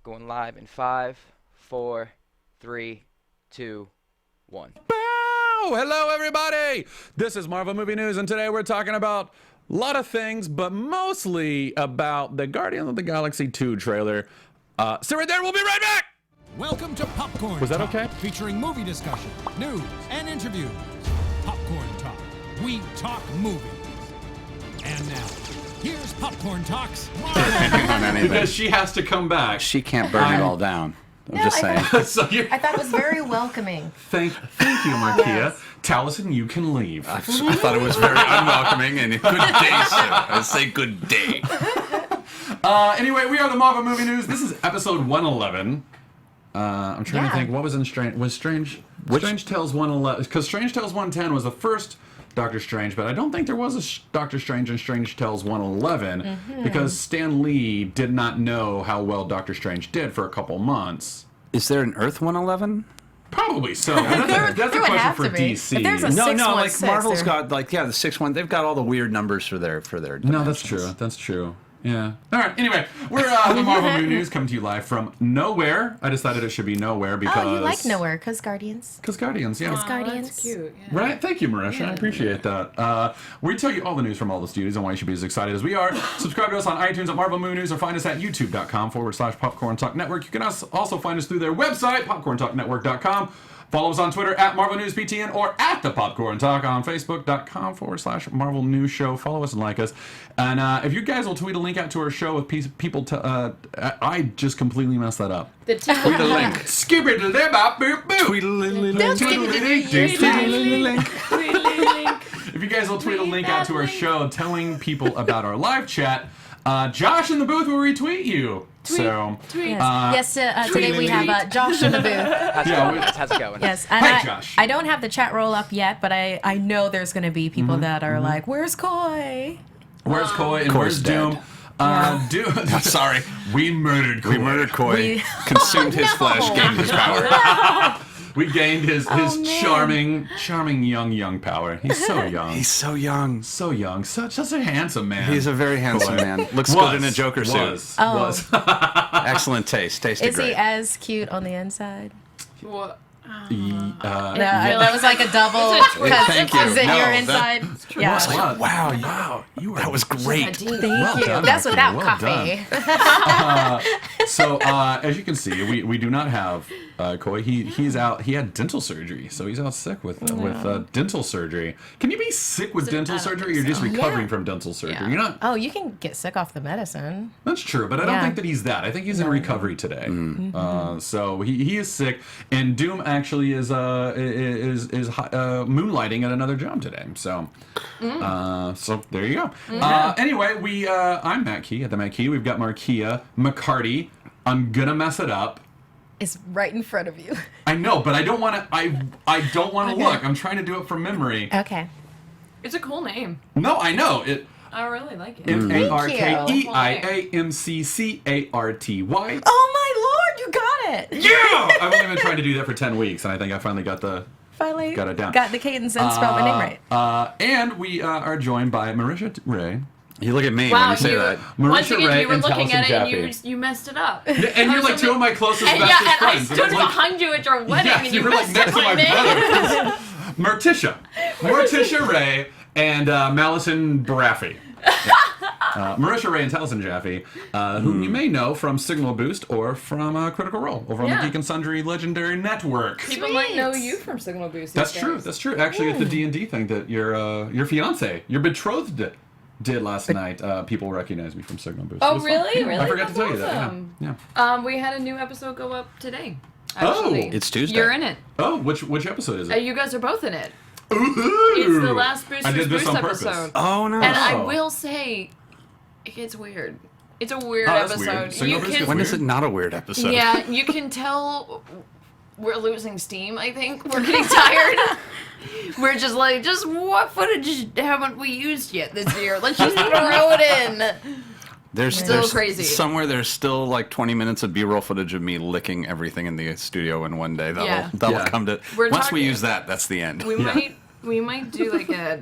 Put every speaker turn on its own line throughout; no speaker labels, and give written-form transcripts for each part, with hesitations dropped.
Going live in 5, 4, 3, 2, 1.
Bow! Hello, everybody! This is Marvel Movie News, and today we're talking about a lot of things, but mostly about the Guardians of the Galaxy 2 trailer. So right there, we'll be right back!
Welcome to Popcorn
Was that
Talk,
okay?
featuring movie discussion, news, and interviews. Popcorn Talk. We talk movies. And now, here's Popcorn Talk's
Because she has to come back.
She can't burn it all down. I'm just saying.
So
I thought it was very welcoming.
Thank you, Markia.
Yes.
Taliesin, you can leave.
I thought it was very unwelcoming, and good day, sir. I say good day.
Anyway, we are the Marvel Movie News. This is episode 111. I'm trying to think, what was in Strange? Was Strange Tales 111? Because Strange Tales 110 was the first Doctor Strange, but I don't think there was a Doctor Strange in Strange Tales 111 because Stan Lee did not know how well Doctor Strange did for a couple months.
Is there an Earth 111?
Probably so. That's a question for DC.
If there's a
No,
616,
like Marvel's
or...
got the 6-1. They've got all the weird numbers for their.
No, that's true. That's true. Yeah. All right. Anyway, we're the Marvel Movie News coming to you live from nowhere. I decided it should be nowhere because.
Oh, you like nowhere because Guardians.
Because Guardians, yeah.
Because Guardians.
That's cute. Yeah.
Right? Thank you, Marisha. I appreciate that. We tell you all the news from all the studios and why you should be as excited as we are. Subscribe to us on iTunes at Marvel Movie News or find us at youtube.com/Popcorn Talk Network. You can also find us through their website, popcorntalknetwork.com. Follow us on Twitter at Marvel News PTN or at the Popcorn Talk on Facebook.com/Marvel News Show. Follow us and like us. And if you guys will tweet a link out to our show with people, I just completely messed that up.
The
Tweet a link.
If you guys will tweet a link out to our show telling people about our live chat, Josh in the booth will retweet you.
Yes, today we have Josh in the booth.
How's it going?
Yes, and
Hi, Josh.
I don't have the chat roll up yet, but I know there's going to be people that are like, "Where's Coy?"
Where's Coy and where's Doom? Doom.
Sorry.
We murdered Coy.
We murdered Coy, consumed his flesh, gained his power.
We gained his charming young power. He's so young.
He's so young.
So young. Such a handsome man.
He's a very handsome man. Looks good in a Joker suit.
Was.
Excellent taste. Tasted
Is
great.
he as cute on the inside?
What?
That was like a double.
Thank you.
Because then
No,
you're
that-
inside. Yeah.
I was like, wow, that was great.
Thank
Well
you.
done,
That's
Marky.
without
Well
coffee.
So as you can see, we do not have Coy. He's out. He had dental surgery, so he's out sick with dental surgery. Can you be sick with dental surgery? Or you're just recovering from dental surgery.
Yeah.
You're not.
Oh, you can get sick off the medicine.
That's true, but I don't
Yeah.
think that he's that. I think he's in recovery today. So he is sick, and Doom actually is moonlighting at another job today. So so there you go. Anyway, I'm Matt Key at the Matt Key. We've got Markia McCarty. I'm gonna mess it up.
It's right in front of you.
I know, but I don't want to. I don't want to look. I'm trying to do it from memory.
Okay.
It's a cool name.
No, I know it.
I really like it.
Markeiamccarty.
Oh my lord, you got it!
Yeah! I've only been trying to do that for 10 weeks, and I think I finally got
Finally
it down.
got the cadence and spelled my name right.
And we are joined by Marisha Ray.
You look at me
Wow,
when you say that.
Once
Marisha
again,
Ray
you were
and
looking
Taliesin
at it
Jaffe.
and you messed it up.
And you're like two of my closest,
and
bestest
yeah, and
friends.
I stood
It's like-
behind you at your wedding
Yes,
and
you
you
were like
messed
next
up
to
my
my
name.
brother. Morticia Ray and Malison Baraffi. Marisha Ray and Taliesin Jaffe, whom you may know from Signal Boost or from Critical Role over on the Geek and Sundry Legendary Network.
People might know you from Signal Boost.
That's true. That's true. Actually, it's the D&D thing that your fiance, your betrothed, did last night. People recognize me from Signal Boost. It
Oh,
was fun.
really?
Yeah,
Really?
I forgot to tell you that.
Awesome.
Yeah.
We had a new episode go up today.
Oh,
Actually.
It's Tuesday.
You're in it.
Oh, which episode is it?
You guys are both in it.
Ooh.
It's the last Boosters
I did this
Boost
on purpose.
episode.
Oh, no.
And I
Oh.
will say, it's weird. It's a weird
Oh, that's
episode.
weird. Signal Boost is
When
weird.
is it not a weird episode?
Yeah, you can tell we're losing steam, I think. We're getting tired. We're just like, what footage haven't we used yet this year? Let's just throw it in.
There's
crazy.
Somewhere there's still like 20 minutes of B-roll footage of me licking everything in the studio in one day. That'll
Yeah.
that'll
Yeah.
come to.
We're
Once
talking-
we use that, that's the end.
We might do like a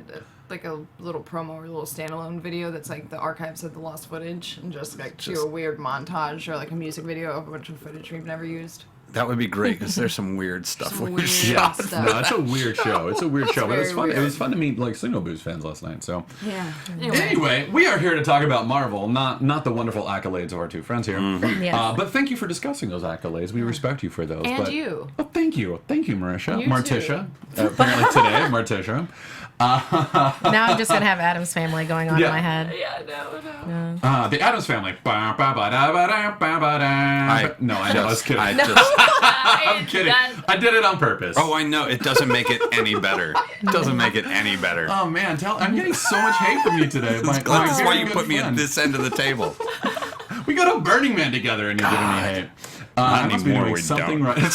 like a little promo or a little standalone video that's like the archives of the lost footage and just like do a weird montage or like a music video of a bunch of footage we've never used.
That would be great because there's some weird stuff.
Some
we
weird
shot.
stuff.
No, it's a weird show. It's a weird show, but it's fun.
very
It was
weird.
fun to meet like Signal Boost fans last night. So
Yeah.
anyway, we are here to talk about Marvel, not the wonderful accolades of our two friends here.
Yes.
But thank you for discussing those accolades. We respect you for those.
And
but,
you.
Oh, thank you, Marisha,
You
Martisha. Apparently today, Martisha.
Now I'm just gonna have Adam's Family going on
Yeah.
in my head.
Yeah, no.
The Addams Family. No, I know. I was kidding. I'm kidding. I did it on purpose.
Oh, I know. It doesn't make it any better. It doesn't make it any better.
Oh man, I'm getting so much hate from you today.
That's why you put me at this end of the table.
We got a Burning Man together, and you're giving me hate. I must be
anymore,
doing
we
something
don't.
right.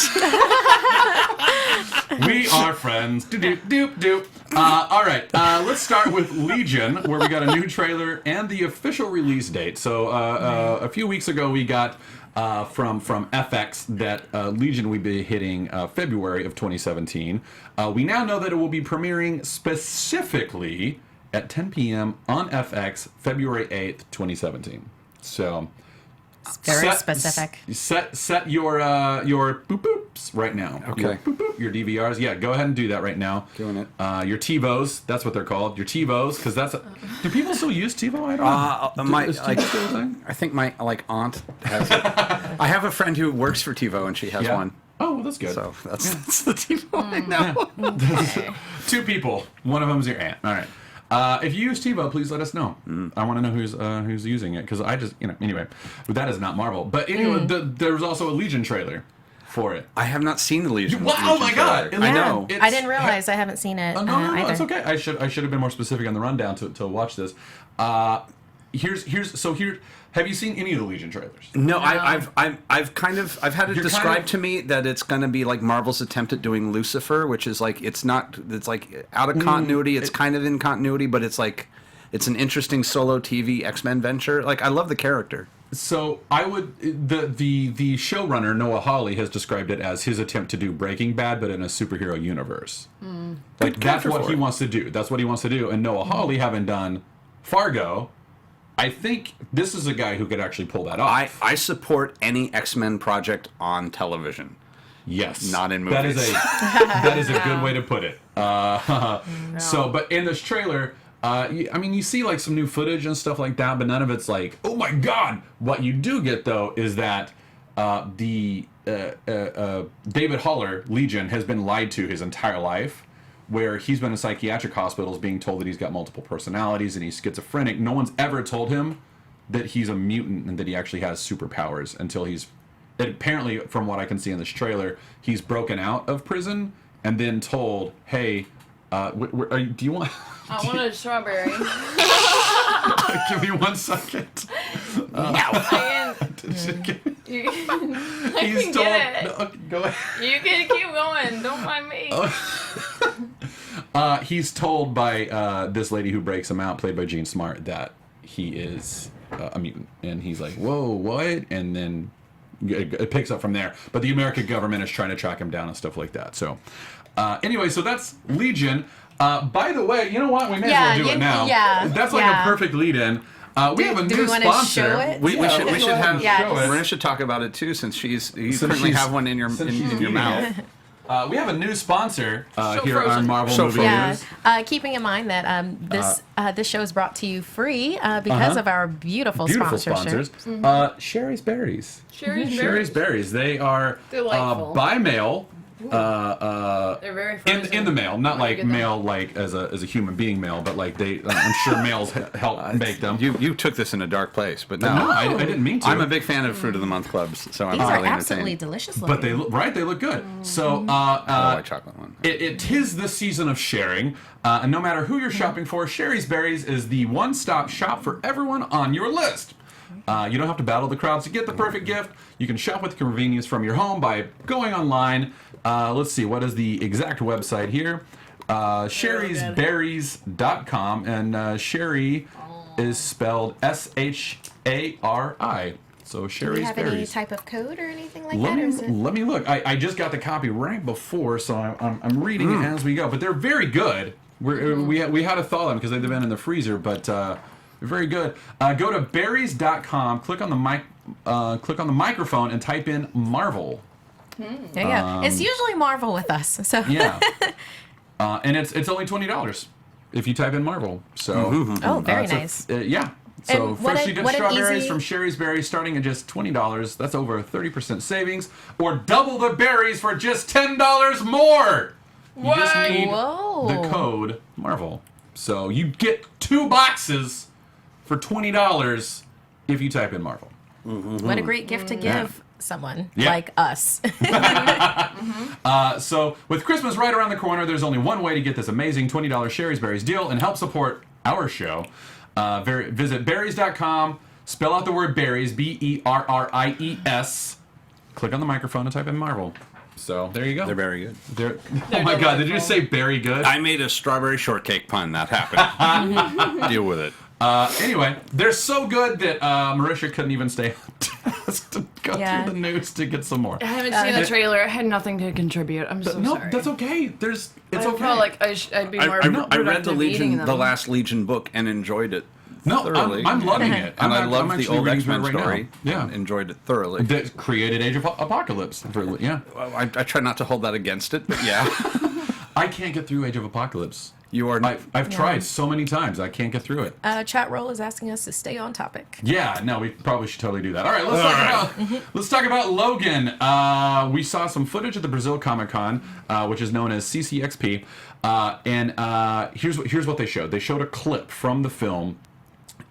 We are friends. Doop doop doop. All right, let's start with Legion, where we got a new trailer and the official release date. So a few weeks ago, we got from FX that Legion would be hitting February of 2017. We now know that it will be premiering specifically at 10 p.m. on FX February 8th, 2017. So
Very specific.
Set your boop boops right now.
Okay.
Your boop boop, your DVRs. Yeah, go ahead and do that right now.
Doing it.
Your TiVos. That's what they're called. Your TiVos, because that's. Do people still use TiVo? I don't know. Is TiVo still a thing?
I think my aunt has it. I have a friend who works for TiVo and she has
Yeah.
one.
Oh, well, that's good.
So that's the TiVo I know.
Two people. One of them's your aunt. All right. If you use TiVo, please let us know. I want to know who's using it, because I just anyway. But that is not Marvel. But anyway, there was also a Legion trailer for it.
I have not seen the Legion.
What? Oh my God!
I know.
It's-
I didn't realize I haven't seen it.
No,
either.
it's okay. I should have been more specific on the rundown to watch this. Here. Have you seen any of the Legion trailers?
No, I've had it
You're
described
kind of-
to me that it's going to be like Marvel's attempt at doing Lucifer, which is like it's like out of continuity. It's kind of in continuity, but it's an interesting solo TV X-Men venture. Like I love the character.
So I would the showrunner Noah Hawley has described it as his attempt to do Breaking Bad, but in a superhero universe. Like that's what he wants to do. That's what he wants to do. And Noah Hawley, having done Fargo, I think this is a guy who could actually pull that off.
I support any X-Men project on television.
Yes,
Not in movies.
That is a good way to put it. So, but in this trailer, you see like some new footage and stuff like that, but none of it's like, oh my God. What you do get though is that David Haller, Legion, has been lied to his entire life, where he's been in psychiatric hospitals being told that he's got multiple personalities and he's schizophrenic. No one's ever told him that he's a mutant and that he actually has superpowers until apparently, from what I can see in this trailer, he's broken out of prison and then told, hey, do you want...
I want a strawberry.
Give me 1 second.
I
He's
can
told...
get it.
No, okay, go ahead.
You can keep going. Don't mind me.
He's told by this lady who breaks him out, played by Jean Smart, that he is a mutant. And he's like, whoa, what? And then it picks up from there. But the American government is trying to track him down and stuff like that. So anyway, so that's Legion. By the way, you know what? We may as well do it now.
Yeah,
That's like a perfect lead-in. We have a
do
new
we wanna
sponsor.
show it?
We should have.
Yeah,
Marina should talk about it too, since you
Since
currently
she's-
have one in your
since she's
in your
eating
mouth.
it. We have a new sponsor here
Frozen.
on Marvel
So
Movie
Frozen.
Yeah,
News.
keeping in mind that this show is brought to you free because of our beautiful
Sponsors.
sponsorship.
Sherry's Berries.
Sherry's
Berries. They are
Delightful.
by mail.
They're very frozen.
In the mail, not
Where do you
like
get them?
mail like as a human being mail, but like they. I'm sure males help make them.
You took this in a dark place, but no.
No, I didn't mean to.
I'm a big fan of Fruit of the Month clubs, so I'm
These are
really
absolutely
entertained.
delicious looking.
But they look right. They look good. So
I like chocolate one.
It is the season of sharing, and no matter who you're shopping for, Sherry's Berries is the one-stop shop for everyone on your list. You don't have to battle the crowds to get the perfect gift. You can shop with convenience from your home by going online. Let's see, what is the exact website here? sherrysberries.com, and Sherry is spelled S-H-A-R-I. So
Do you
Sherry's
have any
Berries.
type of code or anything like
Let
that? Or is it?
me look. I just got the copy right before, so I'm reading it as we go. But they're very good. We had to thaw them because they've been in the freezer, but they're very good. Go to berries.com, click on the microphone, and type in Marvel.
There you go. It's usually Marvel with us. So
Yeah. And it's only $20 if you type in Marvel. So
Oh, very nice.
Yeah. So
And what
freshly dipped
an
strawberries
easy-
from Sherry's Berries starting at just $20. That's over a 30% savings. Or double the berries for just $10 more. You just need
Whoa.
the code Marvel. So you get 2 boxes for $20 if you type in Marvel.
What a great gift to give someone
Yeah.
like us.
So with Christmas right around the corner, there's only one way to get this amazing $20 Sherry's Berries deal and help support our show. Visit berries.com, spell out the word berries, BERRIES. Click on the microphone and type in Marvel. So there you go.
They're very good.
Oh my God! Did you just say very good?
I made a strawberry shortcake pun. That happened. Deal with it.
Anyway, they're so good that Marisha couldn't even stay on task to go through the news to get some more.
I haven't seen the trailer. I had nothing to contribute. I'm so
No,
sorry.
that's okay. It's
I
okay.
felt like I'd be more
I read
productive eating them.
the last Legion book and enjoyed it
No,
thoroughly.
I'm loving it.
and I
I'm
loved the
actually
old
reading through it
X-Men
right
story.
now. Yeah.
and enjoyed it thoroughly.
That created Age of Apocalypse. Yeah.
I try not to hold that against it, but yeah.
I can't get through Age of Apocalypse.
You are.
I've tried so many times. I can't get through it.
Chat roll is asking us to stay on topic.
Yeah, no, we probably should totally do that. All right, let's talk about Logan. We saw some footage at the Brazil Comic Con, which is known as CCXP, and here's what they showed. They showed a clip from the film.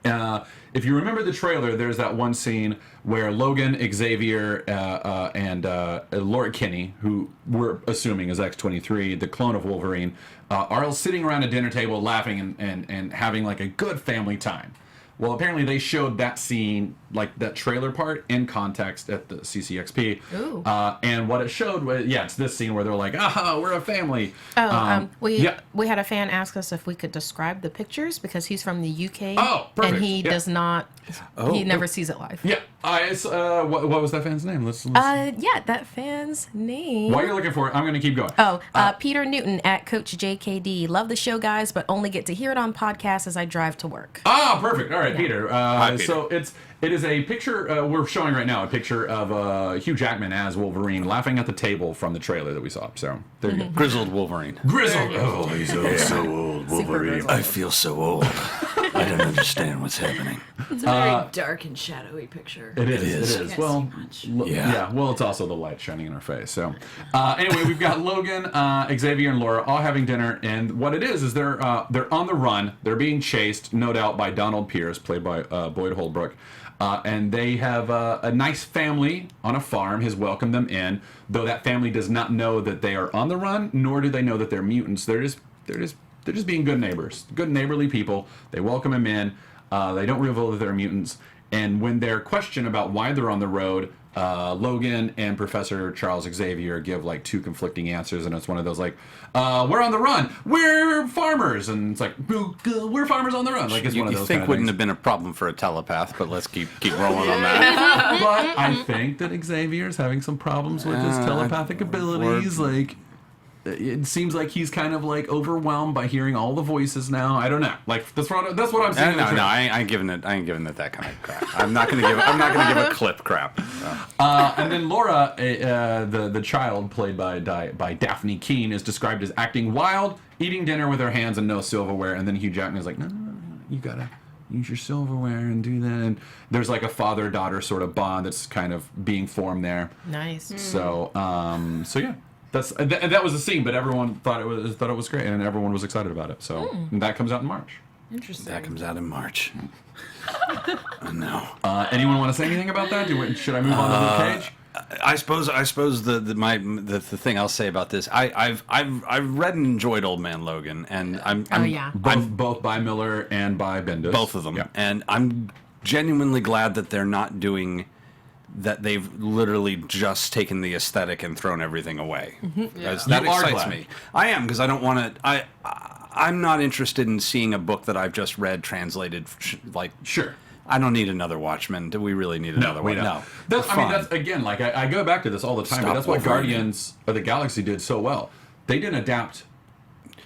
If you remember the trailer, there's that one scene where Logan, Xavier, and Laura Kinney, who we're assuming is X-23, the clone of Wolverine, are all sitting around a dinner table laughing and having like a good family time. Well, apparently they showed that scene, like that trailer part, in context at the CCXP.
Ooh.
And what it showed was, it's this scene where they're like, we're a family.
We
yeah.
we had a fan ask us if we could describe the pictures because he's from the UK
Oh, perfect.
and he
Yeah.
does not. He never sees it live.
Yeah, it's, what was that fan's name? Let's
Yeah, that fan's name.
while you're looking for it, I'm going to keep going.
Peter Newton at Coach JKD. Love the show, guys, but only get to hear it on podcasts as I drive to work.
Perfect. All right, Peter.
Peter.
So it is a picture we're showing right now. A picture of Hugh Jackman as Wolverine laughing at the table from the trailer that we saw. So there you go.
Grizzled Wolverine.
Grizzled. Oh, he's so old, Wolverine.
I feel so old. I don't understand what's happening.
It's a very dark and shadowy picture.
It is.
Can't
Well,
see much.
yeah. Well, it's also the light shining in our face. So, anyway, we've got Logan, Xavier, and Laura all having dinner, and what it is they're on the run. They're being chased, no doubt, by Donald Pierce, played by Boyd Holbrook, and they have a nice family on a farm. Has welcomed them in, though that family does not know that they are on the run, nor do they know that they're mutants. They're just being good neighbors, good neighborly people. They welcome him in. They don't reveal that they're mutants. And when they're questioned about why they're on the road, Logan and Professor Charles Xavier give like 2 conflicting answers, and it's one of those like, "We're on the run. We're farmers," and it's like, "We're farmers on the run." Like it's one of
You
those.
think
kind of
wouldn't
things.
have been a problem for a telepath, but let's keep rolling on that.
But I think that Xavier's having some problems with his telepathic abilities. Like, it seems like he's kind of like overwhelmed by hearing all the voices now. I don't know. Like that's what I'm seeing. in the
No,
trailer.
I ain't giving it that kind of crap. I'm not gonna give a clip crap. So.
And then Laura, the child played by Daphne Keane, is described as acting wild, eating dinner with her hands and no silverware. And then Hugh Jackman is like, no, you gotta use your silverware and do that. And there's like a father-daughter sort of bond that's kind of being formed there.
Nice.
So yeah. That was the scene, but everyone thought it was great, and everyone was excited about it. So and that comes out in March.
Interesting.
That comes out in March. Oh, no.
Anyone want to say anything about that? Should I move on to Luke Cage?
I suppose the thing I'll say about this, I've read and enjoyed Old Man Logan, and I'm
Both by Miller and by Bendis.
both of them,
Yeah.
and I'm genuinely glad that they're not doing that. They've literally just taken the aesthetic and thrown everything away. That
You are
excites
glad.
me. I am, because I don't want to. I'm not interested in seeing a book that I've just read translated.
Sure.
I don't need another Watchmen. Do we really need another one? No.
That's,
Fine.
that's again, like I go back to this all the time.
Stop
But that's what
Wolverine.
Guardians of the Galaxy did so well. They didn't adapt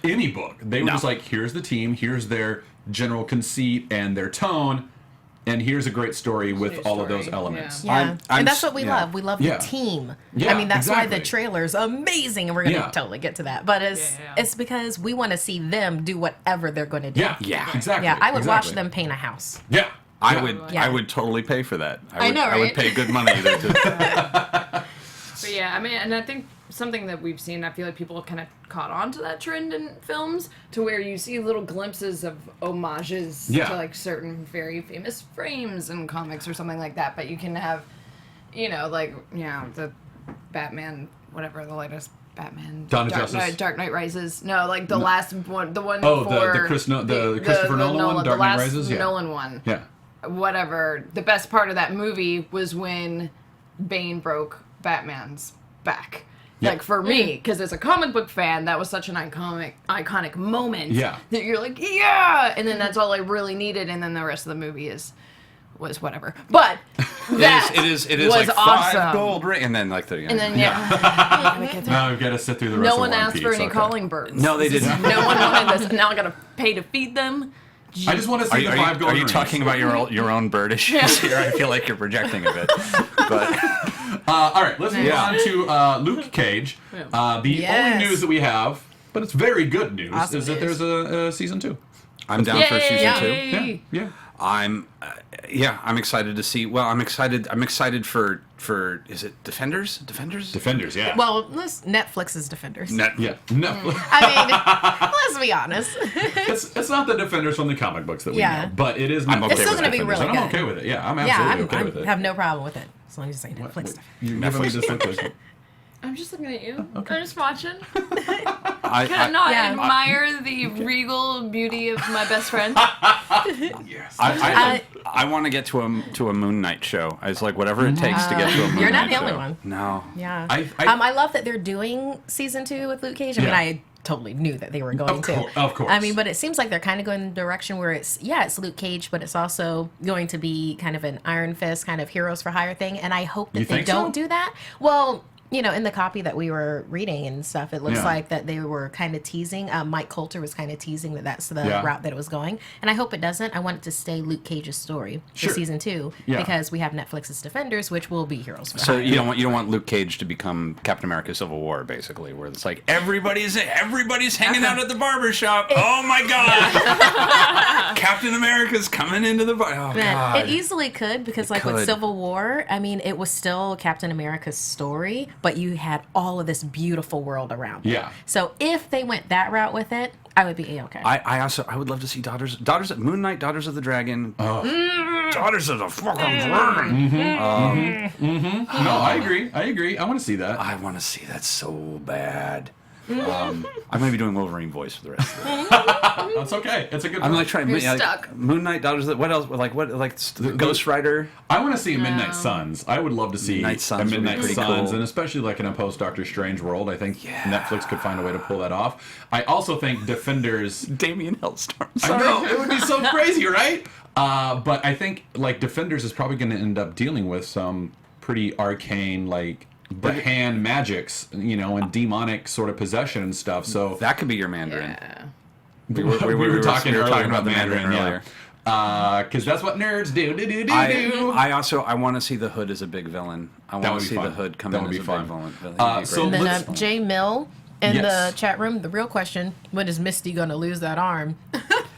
any book. They were
No.
just like, here's the team, here's their general conceit and their tone, and here's a great story with all of those elements.
Yeah, and that's what we
yeah.
love. We love
Yeah.
the team.
Yeah,
I mean, that's why
exactly.
the trailer's amazing, and we're gonna
Yeah.
totally get to that. But it's because we want to see them do whatever they're going to do.
Yeah,
Yeah.
exactly.
Yeah, I would watch
exactly.
them paint a house.
Yeah.
I
Yeah.
would
Yeah.
I would totally pay for that.
I know,
I would
right?
pay good money to
But yeah, I mean, and I think something that we've seen, I feel like people have kind of caught on to that trend in films, to where you see little glimpses of homages
Yeah.
to like certain very famous frames in comics or something like that. But you can have, you know, like, you know, the Batman, whatever, the latest Batman.
Dawn of Justice.
Dark Knight Rises. No, like the last one, the one
Oh,
for...
the Christopher Nolan one, Dark Knight Rises?
The
Yeah.
Nolan one.
Yeah.
Whatever. The best part of that movie was when Bane broke Batman's back.
Yeah.
Like, for me, because as a comic book fan, that was such an iconic moment.
Yeah.
That you're like, yeah! And then that's all I really needed, and then the rest of the movie was whatever. But that
it is
was
like
awesome.
5 gold ring, and then like the
And then, yeah.
Now we've got to sit through the rest
No
of
one
One
asked
Piece.
for any
Okay.
calling birds.
No, they didn't.
No one wanted this. Now I gotta pay to feed them.
I just want to see the 5 gold
are you
rings.
talking about your own bird issues here? I feel like you're projecting a bit. But
All right, let's move
Yeah.
on to Luke Cage. The
Yes.
only news that we have, but it's very good news,
Awesome
is that
news.
there's a season 2.
I'm down for season 2.
Yay!
Yeah.
I'm excited to see. Well, I'm excited for is it Defenders?
Defenders, yeah.
Well, Netflix's Defenders.
yeah. No.
I mean, let's be honest.
It's not the Defenders from the comic books that we
Yeah.
know, but it is
I'm
Netflix
okay
It's still
with
gonna be
Defenders,
really
and I'm
good.
okay with it. Yeah, I'm
Yeah,
absolutely okay with
I
it.
have no problem with it as long as you say Netflix stuff.
You never need to say Netflix.
I'm just looking at you. I'm just watching.
I,
Can I not
Yeah.
admire the regal beauty of my best friend?
Yes.
I want to get to a Moon Knight show. It's like whatever it takes to get to a Moon
You're not
Knight
the only
show.
one.
No.
Yeah.
I-
I love that they're doing season 2 with Luke Cage. I mean,
Yeah.
I totally knew that they were going to.
Of course.
I mean, but it seems like they're kind of going in the direction where it's Luke Cage, but it's also going to be kind of an Iron Fist kind of Heroes for Hire thing. And I hope that
You
they
think
don't
so?
do that. Well, you know, in the copy that we were reading and stuff, it looks
Yeah.
like that they were kind of teasing. Mike Coulter was kind of teasing that that's the
Yeah.
route that it was going. And I hope it doesn't. I want it to stay Luke Cage's story for
Sure.
season 2
Yeah.
because we have Netflix's Defenders, which will be Heroes for
So
Hire.
you don't want Luke Cage to become Captain America: Civil War, basically, where it's like everybody's hanging out at the barber shop. Oh my God! Captain America's coming into the bar. Oh
But
God!
it easily could because, like with
could.
Civil War, I mean, it was still Captain America's story, but you had all of this beautiful world around it.
Yeah.
So if they went that route with it, I would be A-okay.
I would love to see Daughters of Moon Knight, Daughters of the Dragon, Daughters of the fucking Dragon.
No, I agree. I want to see that.
I want to see that so bad. I'm gonna be doing Wolverine voice for the rest of it.
That's okay. It's a good
I'm
one.
like trying.
You're
Like,
stuck.
Moon Knight, Daughters. What else? Ghost Rider.
I want to see Midnight Suns. I would love to see
Midnight Suns
a
would be
Midnight
pretty
Suns,
cool.
and especially like in a post Doctor Strange world. I think Netflix could find a way to pull that off. I also think Defenders.
Damien Hellstorm.
I know it would be so crazy, right? But I think like Defenders is probably going to end up dealing with some pretty arcane like the hand magics, you know, and demonic sort of possession and stuff. So
That could be your Mandarin.
Yeah.
we were talking earlier about the Mandarin
earlier.
Because that's what nerds do.
I want to see the Hood as a big villain. I
That
want
would
to
be
see
fun.
the Hood come
That
in
would
as
be
a
fun.
big villain. He'd be
So
great.
and
let's-
then Jay Mill in
Yes.
the chat room, the real question, when is Misty going to lose that arm?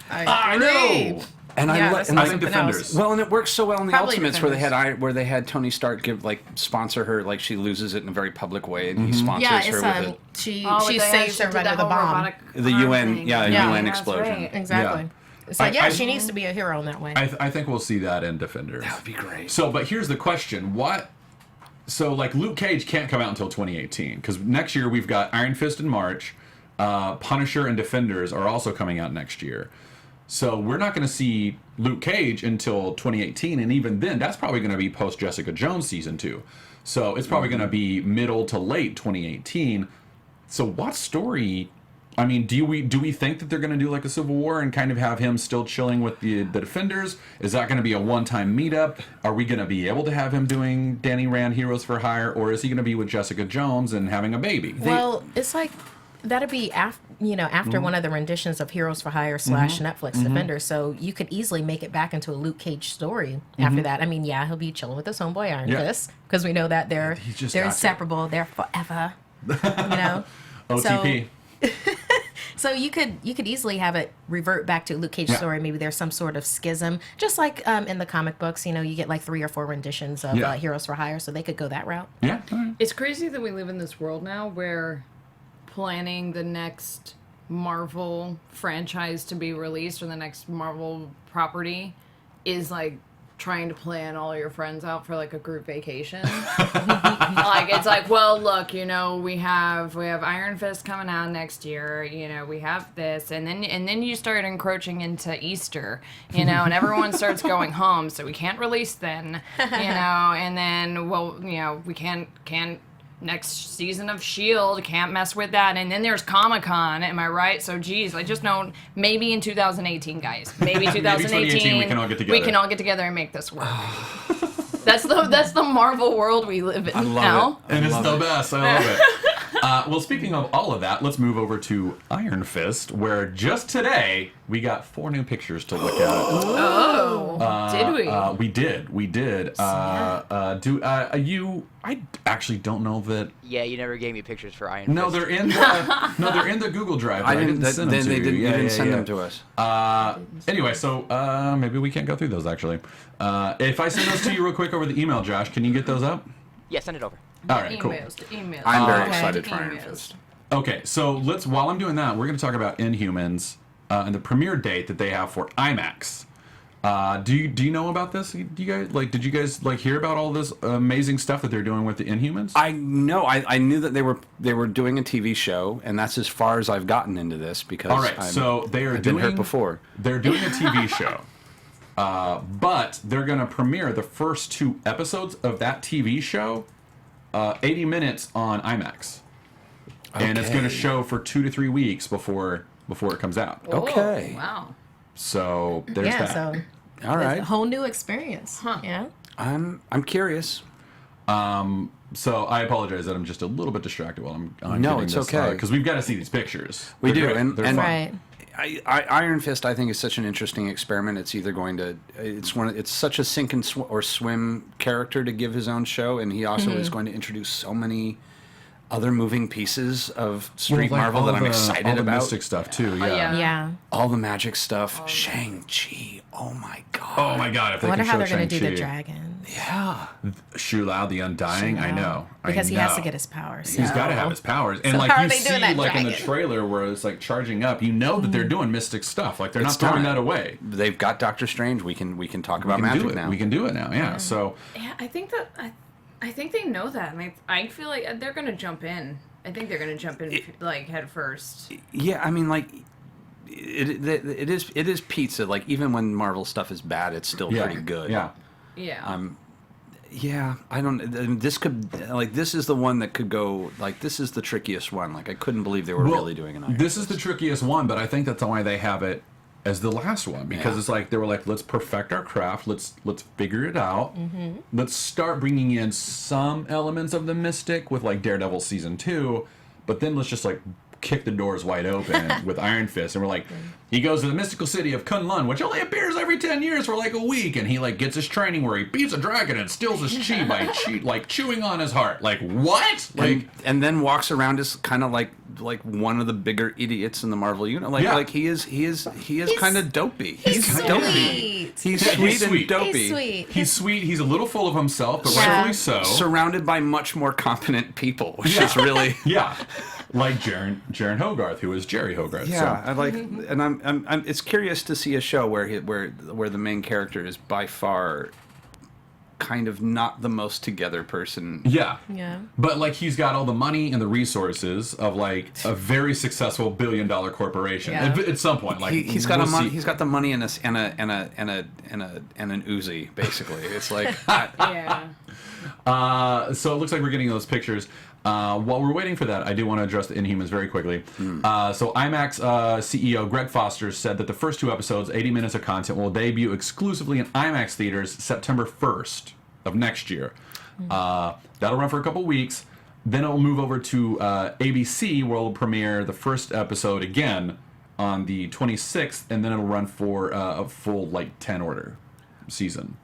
I know.
And
Yeah,
I
that's
and
I
I
think
something else.
Defenders.
well, and it works so well in the
Probably
Ultimates where they had Tony Stark give sponsor her, like she loses it in a very public way, and he sponsors
Yeah,
her
it's
with it.
she
Oh,
she
they
saves
actually did
everybody
that
with a
whole
bomb.
robotic
The
arm
UN
thing.
yeah,
Yeah.
UN
That's
explosion.
right.
Exactly.
Yeah.
It's like,
I-
she needs to be a hero in that way.
I think we'll see that in Defenders.
That would be great.
So, but here's the question: what? So, like, Luke Cage can't come out until 2018 because next year we've got Iron Fist in March, Punisher and Defenders are also coming out next year. So we're not going to see Luke Cage until 2018, and even then, that's probably going to be post Jessica Jones season 2. So it's probably going to be middle to late 2018. So what story? I mean, do we think that they're going to do like a Civil War and kind of have him still chilling with the Defenders? Is that going to be a one-time meetup? Are we going to be able to have him doing Danny Rand Heroes for Hire, or is he going to be with Jessica Jones and having a baby?
Well, it's like That'd be after one of the renditions of Heroes for Hire / Netflix Defenders. So you could easily make it back into a Luke Cage story after that. I mean, yeah, he'll be chilling with his homeboy Iron Fist because we know that they're inseparable. They're forever.
OTP.
So you could easily have it revert back to Luke Cage's story. Maybe there's some sort of schism, just like in the comic books. You get like 3 or 4 renditions of Heroes for Hire, so they could go that route.
Yeah.
It's crazy that we live in this world now where planning the next Marvel franchise to be released or the next Marvel property is like trying to plan all your friends out for like a group vacation. Like it's like, well, look, we have Iron Fist coming out next year, we have this, and then you start encroaching into Easter, and everyone starts going home, so we can't release then, and then we can't next season of S.H.I.E.L.D. can't mess with that, and then there's Comic-Con, am I right? So geez, I just know maybe in 2018, guys, maybe 2018
we can all get together
and make this work. That's the Marvel world we live in
I love
now.
it.
And it's the best. I love it. Well, speaking of all of that, let's move over to Iron Fist, where just today we got 4 new pictures to look at.
Oh, did we?
We did. I actually don't know that.
Yeah, you never gave me pictures for Iron Fist.
No, they're in the Google Drive.
I
didn't send them to you.
You didn't send them to us.
Anyway, so maybe we can't go through those actually. If I send those to you real quick over the email, Josh, can you get those up?
Yeah, send it over.
All right, cool.
Emails.
I'm very excited for Iron Fist.
Okay, so while I'm doing that, we're going to talk about Inhumans and the premiere date that they have for IMAX. Do you know about this? Do you guys did you guys hear about all this amazing stuff that they're doing with the Inhumans?
I know. I knew that they were doing a TV show, and that's as far as I've gotten into this because
all right, so I've been hurt
before.
They're doing a TV show, but they're going to premiere the first 2 episodes of that TV show, 80 minutes on IMAX, and it's going to show for 2 to 3 weeks before it comes out.
Okay.
Oh, wow.
So there's that.
So
all right.
a whole new experience. Huh. Yeah.
I'm curious.
So I apologize that I'm just a little bit distracted while I'm
No,
getting
it's
this,
okay.
Because we've got to see these pictures.
We
They're
do,
great.
and
They're fun.
Right.
Iron Fist, I think, is such an interesting experiment. It's either going to, it's such a sink and or swim character to give his own show, and he also is going to introduce so many other moving pieces of Street Marvel that I'm excited
all the
about.
Mystic stuff too. Yeah.
Yeah.
All the magic stuff. Shang-Chi. Oh my god.
Oh my god! If they
I wonder
can
how
show
they're going to do the
Shang-Chi.
dragons.
Yeah.
Shu Lao, the Undying. I know.
Because he
I
has
know.
to get his powers.
He's got to have his powers, and
So
like
how are
you
they
see,
doing that
like in the
dragon?
trailer where it's like charging up, that they're doing mystic stuff. Like they're
It's
not throwing
time.
that away.
They've got Doctor Strange. We can talk about
We can do
magic
it.
now.
We can do it now. Yeah. So
Yeah, I think they know that, and I feel like they're gonna jump in. I think they're gonna jump in head first.
Yeah, I mean, like, it is pizza. Like, even when Marvel stuff is bad, it's still pretty good.
Yeah.
Yeah.
Yeah, I don't. This is the one that could go. Like, this is the trickiest one. Like, I couldn't believe they were really doing an Iron
This is
Fist.
the trickiest one, but I think that's why they have it as the last one because it's like they were like, let's perfect our craft, let's figure it out, let's start bringing in some elements of the mystic with like Daredevil season 2, but then let's just like kick the doors wide open with Iron Fist, and we're like, he goes to the mystical city of Kunlun, which only appears every 10 years for like a week, and he like gets his training where he beats a dragon and steals his chi by chewing on his heart. Like what? Like
and then walks around as kind of like one of the bigger idiots in the Marvel universe. Like he is kind of dopey.
He's
kind
sweet.
of dopey. He's
Yeah,
sweet
he's
and
sweet.
dopey.
He's sweet.
he's sweet. He's a little full of himself, but
Yeah.
rightfully so.
Surrounded by much more competent people, which is really
Yeah, like Jaren Hogarth, who is Jerry Hogarth.
yeah.
So.
I like, and I'm. It's curious to see a show where the main character is by far kind of not the most together person.
Yeah.
Yeah.
But like he's got all the money and the resources of like a very successful billion-dollar corporation.
Yeah.
At some point, like
He's got
we'll
money.
see.
He's got the money and an Uzi. Basically, it's like
Yeah.
So it looks like we're getting those pictures. While we're waiting for that, I do want to address the Inhumans very quickly. So IMAX CEO Greg Foster said that the first 2 episodes, 80 minutes of content, will debut exclusively in IMAX theaters September 1st of next year. That'll run for a couple weeks. then it'll move over to ABC, where it'll premiere the first episode again on the 26th, and then it'll run for a full 10 order season.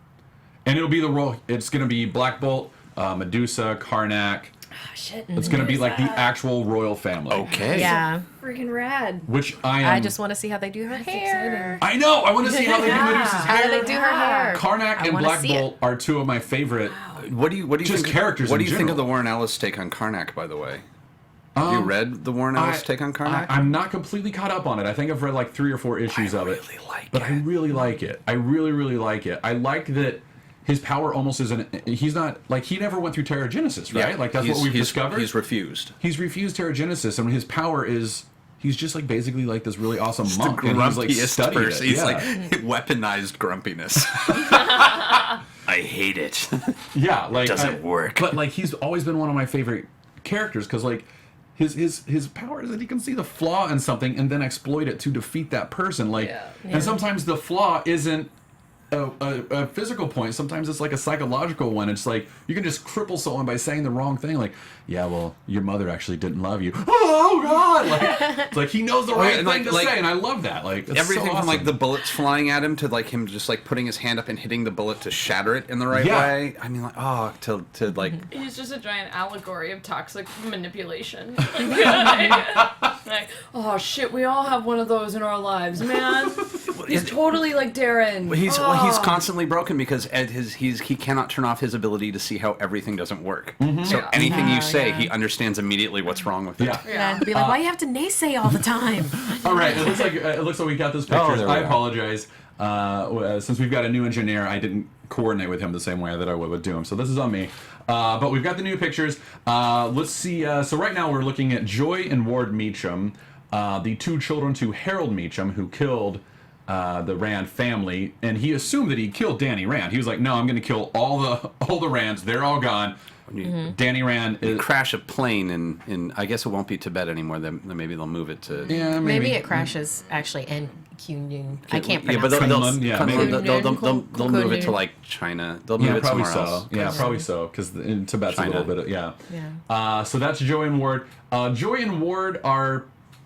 And it'll be it's going to be Black Bolt, Medusa, Karnak.
Shit.
It's going to be like the actual royal family.
Okay.
Yeah.
Freaking rad.
Which I
just want to see how they do her hair.
I know! I want to see how they do Medusa's
How
hair.
do they do her hair?
Karnak and
wanna
Black
see it.
Bolt are two of my favorite.
What do you
Just
think?
characters
What do
in
you think of the
general.
Warren Ellis take on Karnak? By the way, have you read the Warren Ellis take on Karnak?
I'm not completely caught up on it. I think I've read like 3 or 4 issues of it. But I really like it. I really, really like it. I like that his power almost isn't. He's not like he never went through Terrigenesis, right?
Yeah,
Like that's what we've discovered.
He's refused.
He's refused Terrigenesis, and his power is he's just like basically like this really awesome
Just
monk,
the
and he's like
grumpiest
studied
person.
it.
He's
Yeah.
like weaponized grumpiness. I hate it.
Yeah, like
Doesn't work.
But like he's always been one of my favorite characters because like his power is that he can see the flaw in something and then exploit it to defeat that person. Like, and sometimes the flaw isn't a physical point. Sometimes it's like a psychological one. It's like you can just cripple someone by saying the wrong thing. Like, yeah, well, your mother actually didn't love you. Oh God! Like, it's like he knows the right thing to say, and I love that. Like it's
Everything
so
from like
awesome.
the bullets flying at him to like him just like putting his hand up and hitting the bullet to shatter it in the right
Yeah.
way. I mean, like to like
He's just a giant allegory of toxic manipulation. Like, oh shit, we all have one of those in our lives, man. He's totally like Darren.
he's constantly broken because at he cannot turn off his ability to see how everything doesn't work. So anything you say, he understands immediately what's wrong with it.
Yeah.
Yeah, and be like, why do you have to naysay all the time?
All right, it looks like we got those pictures.
there we
I
go.
apologize. Since we've got a new engineer, I didn't coordinate with him the same way that I would with Doom. So this is on me. But we've got the new pictures. Let's see. So right now we're looking at Joy and Ward Meacham, the 2 children to Harold Meacham, who killed the Rand family, and he assumed that he killed Danny Rand. He was like, "No, I'm going to kill all the Rands. They're all gone." Danny Rand is
Crash a plane in I guess it won't be Tibet anymore. Then maybe they'll move it to
Maybe it crashes actually in Kunlun. I can't
Yeah, but
pronounce
they'll,
it.
Yeah, maybe.
they'll move it to like China. They'll move
Yeah,
it
probably
somewhere
so.
else.
Yeah, probably so. Because in Tibet's
China.
a little bit of, yeah.
Yeah.
So that's Joy and Ward. Joy and Ward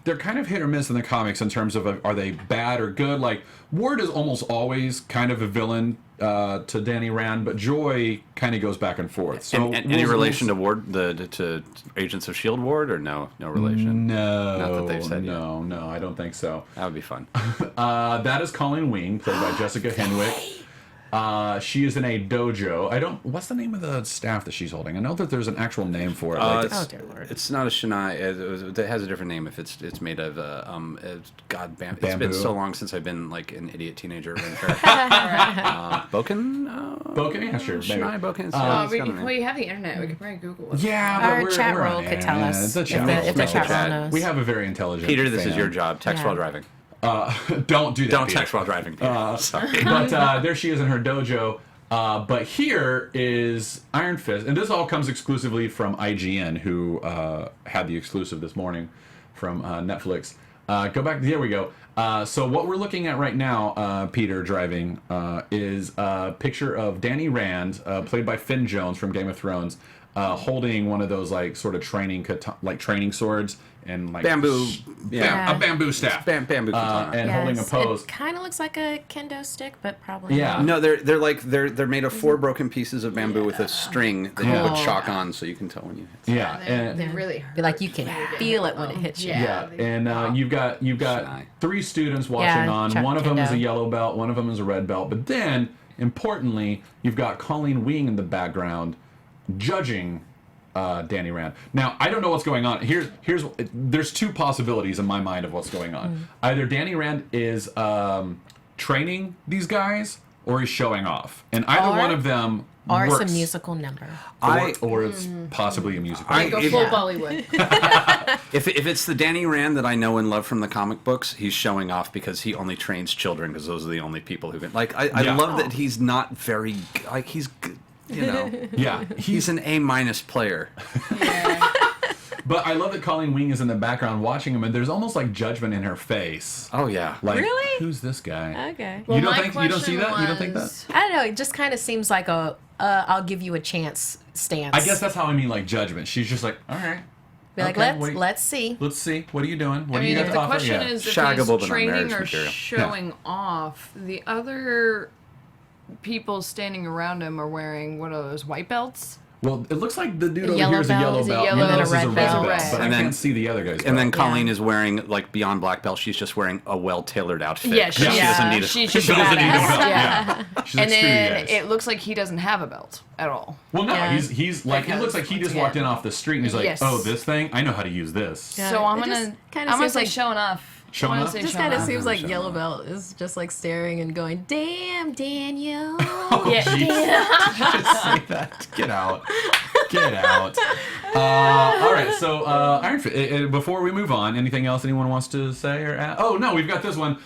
they're kind of hit or miss in the comics in terms of are they bad or good. Like, Ward is almost always kind of a villain to Danny Rand, but Joy kind of goes back and forth. So
Any relation to Ward, to Agents of S.H.I.E.L.D. Ward, or no relation?
No.
Not that they've said
No, I don't think so.
That would be fun.
That is Colleen Wing, played by Jessica Henwick. She is in a dojo. What's the name of the staff that she's holding? I know that there's an actual name for it. Like
Oh dear Lord.
It's not a Shanai. It has a different name. If it's made of It's been
Bamboo.
so long since I've been like an idiot teenager. Boken.
Boken? Yeah, sure. maybe.
Shanai Boken.
We have the internet. We could probably Google it.
Yeah, but
Our
we're
chat
on
roll could
it.
tell
Yeah,
us
the
if
chat
the,
roll.
if the chat roll
chat.
knows.
We have a very intelligent
Peter, this is
fan.
your job. Text
Yeah.
while driving.
Don't do that.
Don't
Peter.
text while driving, Peter. Sorry.
But there she is in her dojo. But here is Iron Fist, and this all comes exclusively from IGN, who had the exclusive this morning from Netflix. Go back. There we go. So what we're looking at right now, Peter driving, is a picture of Danny Rand, played by Finn Jones from Game of Thrones, holding one of those like sort of training swords and like
Bamboo.
a bamboo staff,
Bamboo katana.
and holding a pose.
It kind of looks like a kendo stick, but probably
Yeah.
not.
No, they're made of 4 broken pieces of bamboo with a string that you put chalk on, so you can tell when you hit.
Yeah, and
They really hurt.
Be like you can feel it when it hits you.
yeah, and you've got
Shy.
3 students watching on.
Chuck
One of them is a
Kendo.
yellow belt, one of them is a red belt. But then, importantly, you've got Colleen Wing in the background judging Danny Rand. Now, I don't know what's going on. There's 2 possibilities in my mind of what's going on. Either Danny Rand is training these guys, or he's showing off, and either
Or-
one of them
Or it's
works.
a musical number.
Or it's possibly a musical.
Go
If-
full
Yeah.
Bollywood.
If it's the Danny Rand that I know and love from the comic books, he's showing off because he only trains children because those are the only people who can. Like, I
Yeah.
love that he's not very like he's good, you know.
Yeah,
He's an A- player.
But I love that Colleen Wing is in the background watching him, and there's almost like judgment in her face.
Oh yeah.
Like,
Really?
who's this guy?
Okay.
You don't think? You don't see that? You don't think that?
I don't know. It just kind of seems like a I'll give you a chance stance.
I guess that's how I mean, like, judgment. She's just like, all right.
Be like,
okay,
let's see.
Let's see. What are you doing? What
I
do you
mean,
got
if
to
the
offer?
question
Yeah.
is if
Shaggable,
he's
but not
training
marriage
or
material.
showing off, the other people standing around him are wearing, what are those, white belts?
Well, it looks like the dude
A
over
yellow
here is a
belt,
yellow
is a
belt.
yellow
and
and a
this is
red
a red
belt.
belt. But
And
I
then-
can't see the other guy's
And then
belt.
Colleen is wearing, like, beyond black belt, she's just wearing a well-tailored outfit.
Yeah,
'cause she doesn't need a...
she
She
should be
doesn't need a
badass.
belt.
Yeah.
She's
And
like, screw you
then
guys.
it looks like he doesn't have a belt at all.
Well, no,
Yeah.
he's like, it looks like he just walked in off the street and he's like,
Yes.
oh, this thing? I know how to use this.
Yeah.
So I'm
It just
gonna
kinda
I'm gonna
seems
say
like-
showing off.
Showing
I'm gonna
off?
say
Just
showing
kind of
off.
seems like
Showing
Yellow
off.
Belt is just like staring and going, "Damn, Daniel."
Just say that. Get out. Get out. All right, so Iron Fist, before we move on, anything else anyone wants to say or add? Oh, no, we've got this one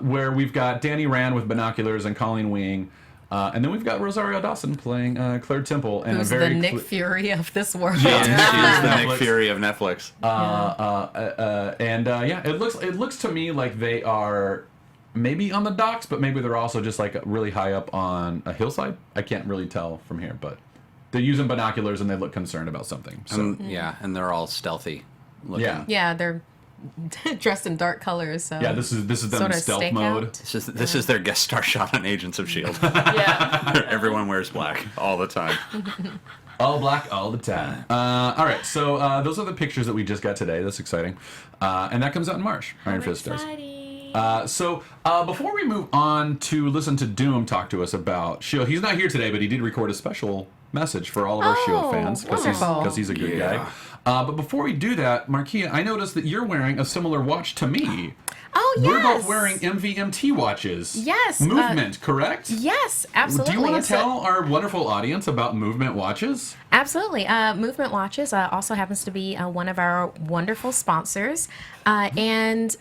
where we've got Danny Rand with binoculars and Colleen Wing. And then we've got Rosario Dawson playing Claire Temple. And
Who's
a very
the Nick Fury of this world?
She's the
Netflix.
Nick Fury of Netflix.
It looks to me like they are maybe on the docks, but maybe they're also just like really high up on a hillside. I can't really tell from here, but they're using binoculars and they look concerned about something. So
Yeah, and they're all stealthy looking.
yeah,
Yeah, they're dressed in dark colors. So
yeah. This is them
sort
in
of
stealth
stake
mode.
out.
This is their guest star shot on Agents of S.H.I.E.L.D.
Yeah.
Everyone wears black all the time.
All black all the time. All right, so those are the pictures that we just got today. That's exciting, and that comes out in March. Iron Fist does. So before we move on to listen to Doom talk to us about S.H.I.E.L.D., he's not here today, but he did record a special message for all of our S.H.I.E.L.D. fans
wonderful.
because he's a good guy. But before we do that, Marquia, I noticed that you're wearing a similar watch to me.
Oh yes.
We're both wearing MVMT watches.
Yes,
Movement, correct?
Yes, absolutely.
Do you want
It's
to tell our wonderful audience about Movement watches?
Absolutely. Movement Watches also happens to be one of our wonderful sponsors. And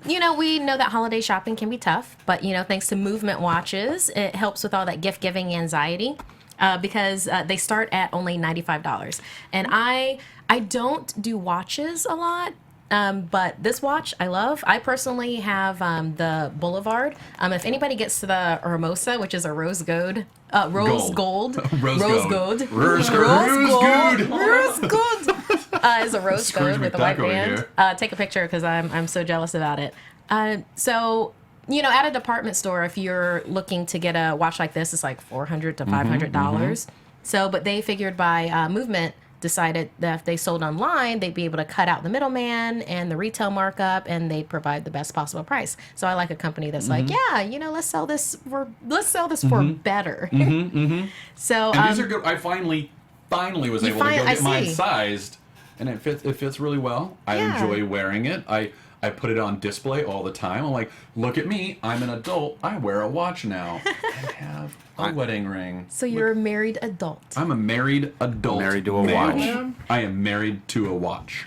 we know that holiday shopping can be tough, but, thanks to Movement Watches, it helps with all that gift-giving anxiety because they start at only $95. And I don't do watches a lot. But this watch I love. I personally have the Boulevard. If anybody gets to the Hermosa, which is a rose gold,
Rose gold.
is a rose
Scrooge
gold with a white
McDuck over
band. Take a picture because I'm so jealous about it. So at a department store, if you're looking to get a watch like this, it's like $400 to $500. So, but they figured by Movement decided that if they sold online, they'd be able to cut out the middleman and the retail markup, and they provide the best possible price. So I like a company that's like, let's sell this for better. So
And these are good. I finally was able to go get mine sized, and it fits really well. I
Yeah.
enjoy wearing it. I put it on display all the time. I'm like, look at me. I'm an adult. I wear a watch now. I have a wedding ring.
So you're a married adult.
I'm a married adult.
Married to a
male.
watch.
I am married to a watch.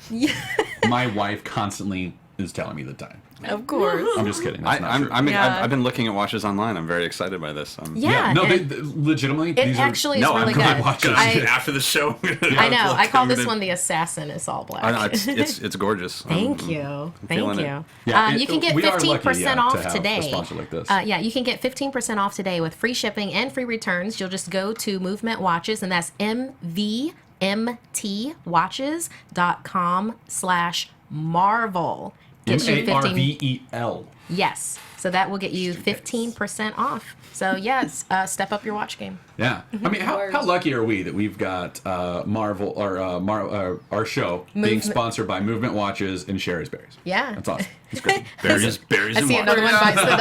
My wife constantly is telling me the time.
Of course.
I'm just kidding. That's not true.
I've been looking at watches online. I'm very excited by this.
Yeah.
No,
and
they legitimately.
it
these
actually
are,
is really
I'm gonna
good.
watch it.
after the show.
I know. I call this one the Assassin. It's all black.
I know, it's gorgeous.
Thank you. Thank
feeling
you.
it.
Yeah,
You can get
we are lucky,
15%
to
off
have
today.
a sponsor like this.
You can get 15% off today with free shipping and free returns. You'll just go to Movement Watches, and that's mvmtwatches.com/marvel. Gets you 15.
Marvel.
Yes. So that will get you 15% off. So yes, step up your watch game.
Yeah, I mean, how lucky are we that we've got Marvel or our show being sponsored by Movement Watches and Sherry's Berries?
Yeah.
That's awesome. That's great.
berries
I
and
see
water.
another one bites the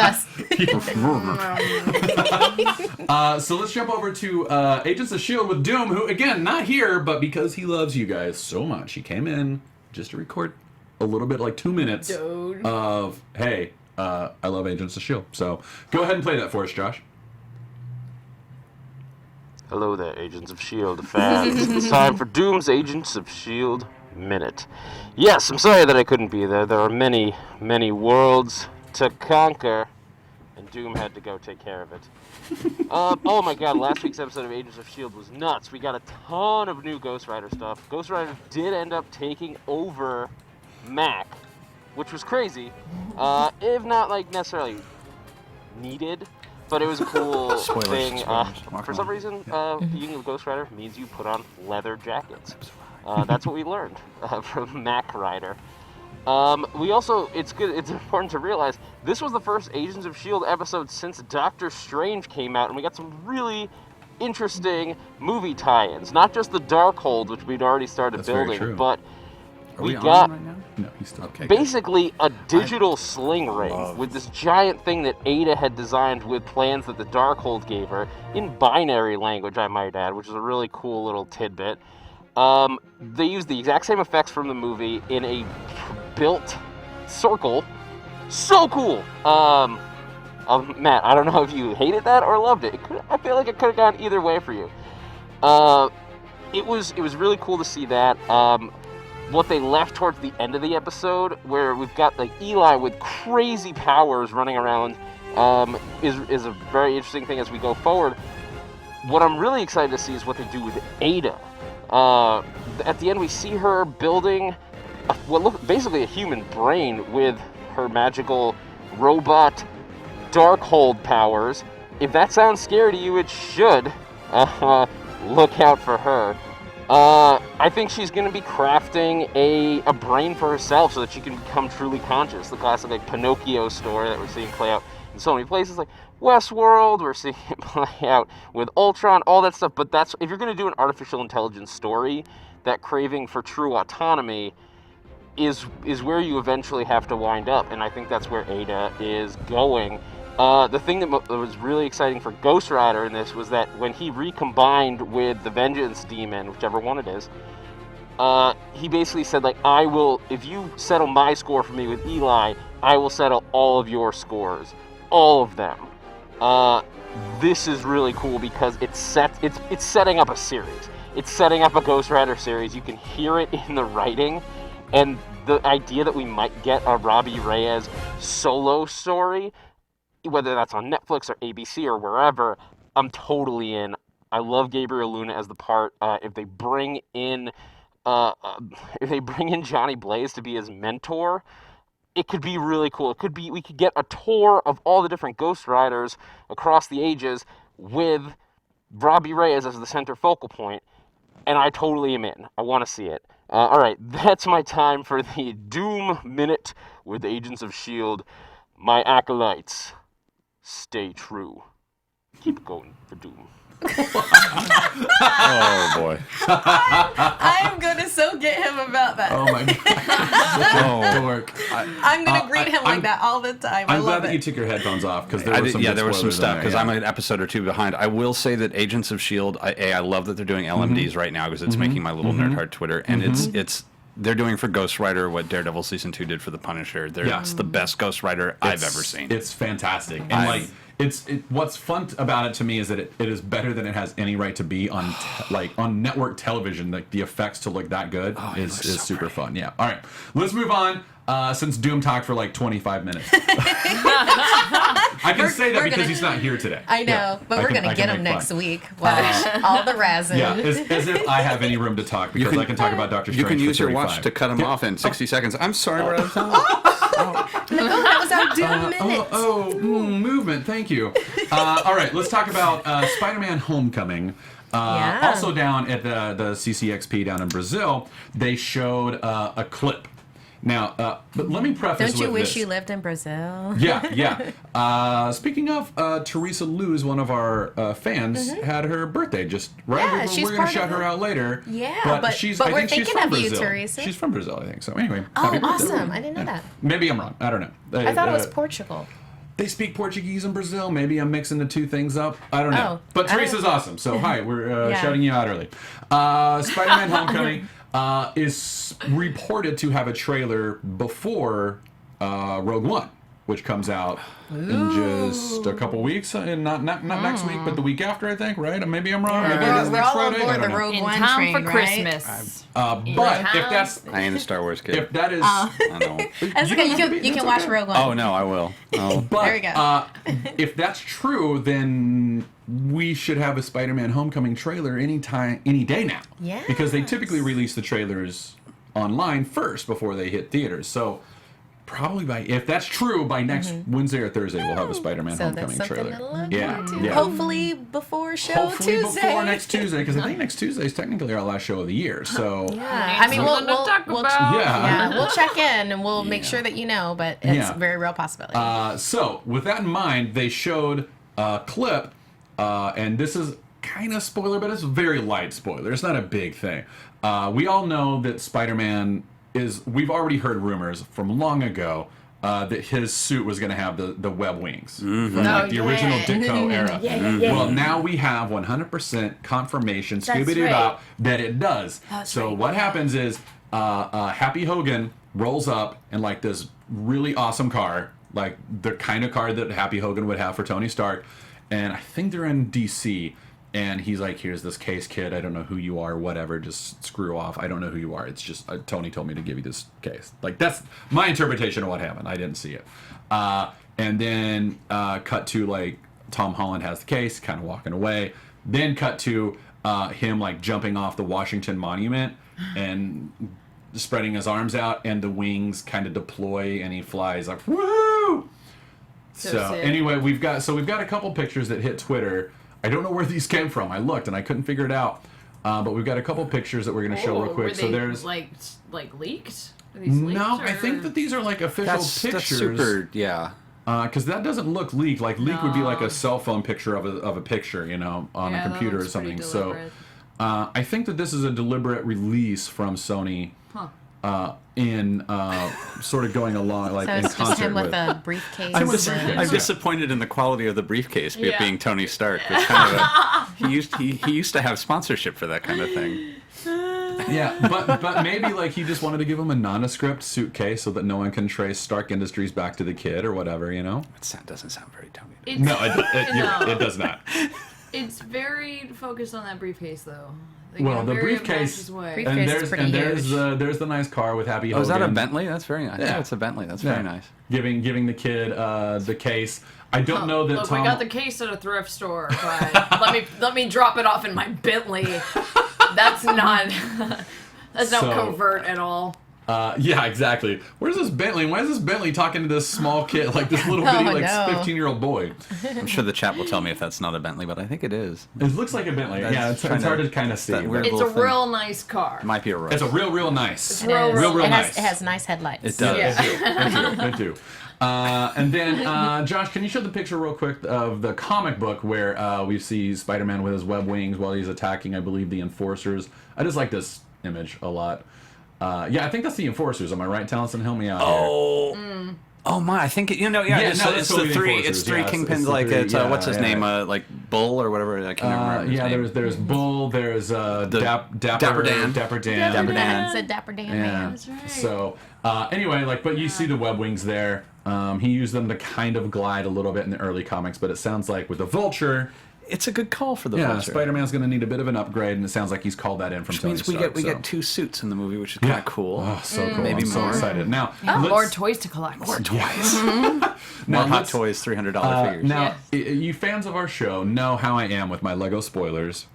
dust.
So let's jump over to Agents of S.H.I.E.L.D. with Doom, who again not here, but because he loves you guys so much, he came in just to record a little bit, like 2 minutes of hey. I love Agents of S.H.I.E.L.D. So go ahead and play that for us, Josh.
Hello there, Agents of S.H.I.E.L.D. fans. It's time for Doom's Agents of S.H.I.E.L.D. Minute. Yes, I'm sorry that I couldn't be there. There are many, many worlds to conquer, and Doom had to go take care of it. Oh my god, last week's episode of Agents of S.H.I.E.L.D. was nuts. We got a ton of new Ghost Rider stuff. Ghost Rider did end up taking over Mac, which was crazy, if not like necessarily needed. But it was a cool
Spoilers,
thing.
spoilers.
For some reason, being a Ghost Rider means you put on leather jackets. That's what we learned from Mac Rider. We also, it's important to realize, this was the first Agents of S.H.I.E.L.D. episode since Doctor Strange came out, and we got some really interesting movie tie-ins. Not just the Darkhold, which we'd already started building, but we got
right now?
No, he's still okay.
basically a digital sling ring with this giant thing that Ada had designed with plans that the Darkhold gave her, in binary language, I might add, which is a really cool little tidbit. They used the exact same effects from the movie in a built circle. So cool! Matt, I don't know if you hated that or loved it. I feel like it could have gone either way for you. It was really cool to see that. What they left towards the end of the episode, where we've got like Eli with crazy powers running around, is a very interesting thing as we go forward. What I'm really excited to see is what they do with Ada. At the end, we see her building basically a human brain with her magical robot Darkhold powers. If that sounds scary to you, it should. Look out for her. I think she's going to be crafting a brain for herself so that she can become truly conscious. The classic like Pinocchio story that we're seeing play out in so many places, like Westworld. We're seeing it play out with Ultron, all that stuff. But that's, if you're going to do an artificial intelligence story, that craving for true autonomy is where you eventually have to wind up, and I think that's where Ada is going. The thing that was really exciting for Ghost Rider in this was that when he recombined with the Vengeance Demon, whichever one it is, he basically said, like, I will, if you settle my score for me with Eli, I will settle all of your scores. All of them. This is really cool because it's setting up a series. It's setting up a Ghost Rider series. You can hear it in the writing, and the idea that we might get a Robbie Reyes solo story, whether that's on Netflix or ABC or wherever, I'm totally in. I love Gabriel Luna as the part. If they bring in Johnny Blaze to be his mentor, it could be really cool. It could be, we could get a tour of all the different Ghost Riders across the ages with Robbie Reyes as the center focal point, and I totally am in. I want to see it. All right, that's my time for the Doom Minute with Agents of S.H.I.E.L.D. My acolytes, stay true. Keep going for Doom.
Oh boy.
I'm gonna so get him about that.
Oh my god. Such a dork.
I'm gonna greet him like that all the time.
I'm
I
glad
love
that
it.
you took your headphones off because there was some
stuff because I'm an episode or two behind. I will say that Agents of S.H.I.E.L.D. I love that they're doing LMDs right now because it's making my little nerd heart Twitter, and it's they're doing for Ghost Rider what Daredevil Season 2 did for the Punisher. It's the best Ghost Rider I've ever seen.
It's fantastic. And what's fun about it to me is that it is better than it has any right to be on on network television. Like the effects to look that good is super fun. Yeah. All right, let's move on. Since Doom talked for like 25 minutes, I can say that because he's not here today.
I know, but we're gonna get him next week. Watch all the razzing.
Yeah, as if I have any room to talk because I can talk about Doctor Strange.
You can use
for
your watch to cut him off in 60 seconds. I'm sorry, we're out of time.
That was our Doom Minute.
Movement. Thank you. All right, let's talk about Spider-Man: Homecoming. Also down at the CCXP down in Brazil, they showed a clip. Now, but let me preface with this.
Don't you wish you lived in Brazil?
Yeah. Speaking of, Teresa Luz, one of our fans, had her birthday just right.
Yeah,
we're going to shout her out later.
Yeah,
but
we're
she's
thinking
from
of you,
Brazil.
Teresa.
She's from Brazil, I think. So anyway,
Oh, awesome! I didn't know that.
Maybe I'm wrong. I don't know.
I thought it was Portugal.
They speak Portuguese in Brazil. Maybe I'm mixing the two things up. I don't know.
Oh,
But Teresa's awesome. So hi, we're shouting you out early. Spider-Man: Homecoming is reported to have a trailer before Rogue One, which comes out in just a couple weeks. And not next week, but the week after, I think. Right? Maybe I'm wrong. Maybe it is
We're
next
all
Friday.
aboard
I
the
don't know.
Rogue
In
One
time
train,
for
right?
Christmas.
But if that's
I ain't a Star Wars kid.
if that is.
I know.
That's okay. You can watch Rogue One.
Oh no, I will. Oh.
But,
There we go.
If that's true, then we should have a Spider-Man: Homecoming trailer any day now. Because they typically release the trailers online first before they hit theaters. So probably if that's true, by next Wednesday or Thursday, we'll have a Spider-Man
So that's
Homecoming
something
trailer.
to look
Yeah,
into.
yeah.
Hopefully before show
Hopefully
Tuesday.
before next Tuesday, because I think next Tuesday is technically our last show of the year. So
Yeah, I mean, we'll
talk
we'll
about.
we'll check in and we'll make sure that you know, but it's a very real possibility.
So with that in mind, they showed a clip, and this is kind of spoiler, but it's a very light spoiler. It's not a big thing. We all know that Spider-Man we've already heard rumors from long ago that his suit was going to have the web wings from like the original Ditko era. Well, now we have 100% confirmation, Scooby-Doo that it does. So what happens is Happy Hogan rolls up in like this really awesome car, like the kind of car that Happy Hogan would have for Tony Stark, and I think they're in DC. And he's like, here's this case, kid. I don't know who you are, whatever. Just screw off. I don't know who you are. It's just Tony told me to give you this case. Like, that's my interpretation of what happened. I didn't see it. And then cut to, like, Tom Holland has the case, kind of walking away. Then cut to him, like, jumping off the Washington Monument and spreading his arms out. And the wings kind of deploy, and he flies like, woo! So anyway, we've got a couple pictures that hit Twitter. I don't know where these came from. I looked and I couldn't figure it out. But we've got a couple pictures that we're going to show real quick.
Were
So
they,
there's
like leaked? Are these leaked,
no.
or?
I think that these are like official
That's
pictures.
super, yeah.
Because that doesn't look leaked. Like leak would be like a cell phone picture of a picture, you know, on a computer or something. So I think that this is a deliberate release from Sony. In sort of going along, like
so
in
it's just
concert
him with a briefcase.
I'm disappointed in the quality of the briefcase, it being Tony Stark. It's kind of he used to have sponsorship for that kind of thing.
Yeah, but maybe like he just wanted to give him a nondescript suitcase so that no one can trace Stark Industries back to the kid or whatever, you know.
It doesn't sound very Tony.
No, it does not.
It's very focused on that briefcase, though.
Well, the briefcase, and there's the nice car with Happy Hogan.
Oh, is that a Bentley? That's very nice.
Yeah,
it's a Bentley. That's very nice.
Giving the kid the case. I don't know that
Look,
Tom...
we got the case at a thrift store, but let me drop it off in my Bentley. That's not covert at all.
Yeah, exactly. Where's this Bentley? Why is this Bentley talking to this small kid, like this little bitty, 15-year-old boy?
I'm sure the chat will tell me if that's not a Bentley, but I think it is.
It looks like a Bentley. Yeah, it's hard to kind of see.
It's a real nice car.
Might be a Rolls.
It's a real nice.
It's real
nice.
It has nice headlights.
It does.
Yeah.
It do. And then, Josh, can you show the picture real quick of the comic book where we see Spider-Man with his web wings while he's attacking, I believe, the Enforcers? I just like this image a lot. Yeah, I think that's the Enforcers. Am I right, Taliesin? Help me out here.
Oh my! I think it's the three. It's three Kingpins. Like it's what's his name? Like Bull or whatever. I can't remember.
Yeah,
his name.
there's Bull. There's Dapper Dan.
Dapper Dan. It's a Dapper Dan man.
That's right.
So anyway, but you see the web wings there. He used them to kind of glide a little bit in the early comics, but it sounds like with the Vulture.
It's a good call for the
Vulture.
Vulture.
Spider-Man's going to need a bit of an upgrade, and it sounds like he's called that in from Tony
Stark.
Stark.
We get two suits in the movie, which is kind of cool.
Oh, so cool.
Maybe
I'm so
more.
excited. Now,
more toys to collect.
More toys.
Now,
more Hot Toys, $300 figures.
Now, you fans of our show know how I am with my Lego spoilers.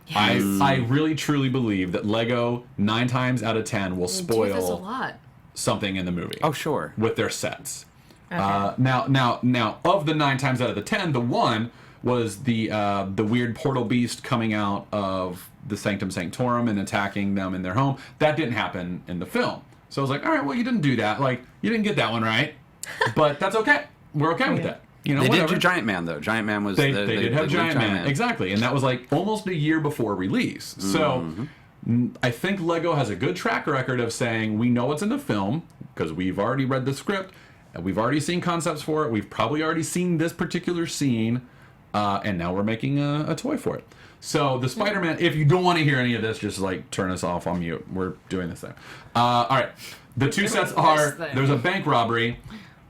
Yes. I really, truly believe that Lego, 9 times out of 10, will spoil something in the movie.
Oh, sure.
With their sets.
Okay.
Now, of the 9 times out of the 10, the one was the weird portal beast coming out of the Sanctum Sanctorum and attacking them in their home. That didn't happen in the film. So I was like, all right, well, you didn't do that. Like, you didn't get that one right. But that's okay. We're okay with that. You know,
they
whatever.
did do Giant Man, though. Giant Man was...
They did have Giant Man. Exactly. And that was like almost a year before release. So I think Lego has a good track record of saying, we know what's in the film because we've already read the script. And we've already seen concepts for it. We've probably already seen this particular scene. And now we're making a toy for it. So the Spider-Man, if you don't want to hear any of this, just like turn us off on mute. We're doing this thing. All right. The two sets are, there's a bank robbery.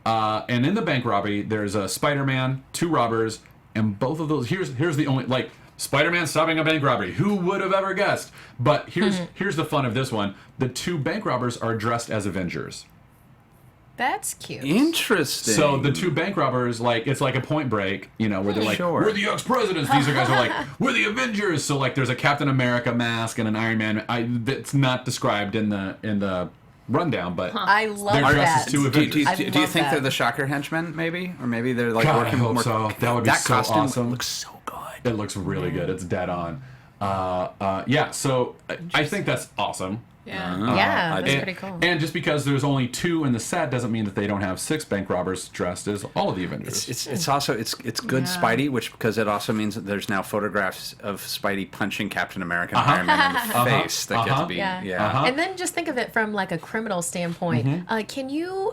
And in the bank robbery, there's a Spider-Man, 2 robbers, and both of those, here's the only, like, Spider-Man stopping a bank robbery. Who would have ever guessed? But here's the fun of this one. The 2 bank robbers are dressed as Avengers.
That's cute.
Interesting.
So the 2 bank robbers, like, it's like a Point Break, you know, where they're like, we're the ex-presidents. These guys are like, we're the Avengers. So, like, there's a Captain America mask and an Iron Man. That's not described in the rundown, but
I love
they're dressed
that.
as two
Do
Avengers.
I
you
love
think
that.
they're the Shocker henchmen, maybe? Or maybe they're like
God,
working
I hope
more...
so. That would be so
costume
awesome.
looks so good.
It looks really good. It's dead on. Yeah, so I think that's awesome.
Yeah.
Yeah, that's
and,
pretty cool.
And just because there's only 2 in the set doesn't mean that they don't have 6 bank robbers dressed as all of the Avengers.
It's also it's good
Yeah.
Spidey, which because it also means that there's now photographs of Spidey punching Captain America and Iron Man in the face that get to be
Yeah. And then just think of it from like a criminal standpoint. Can you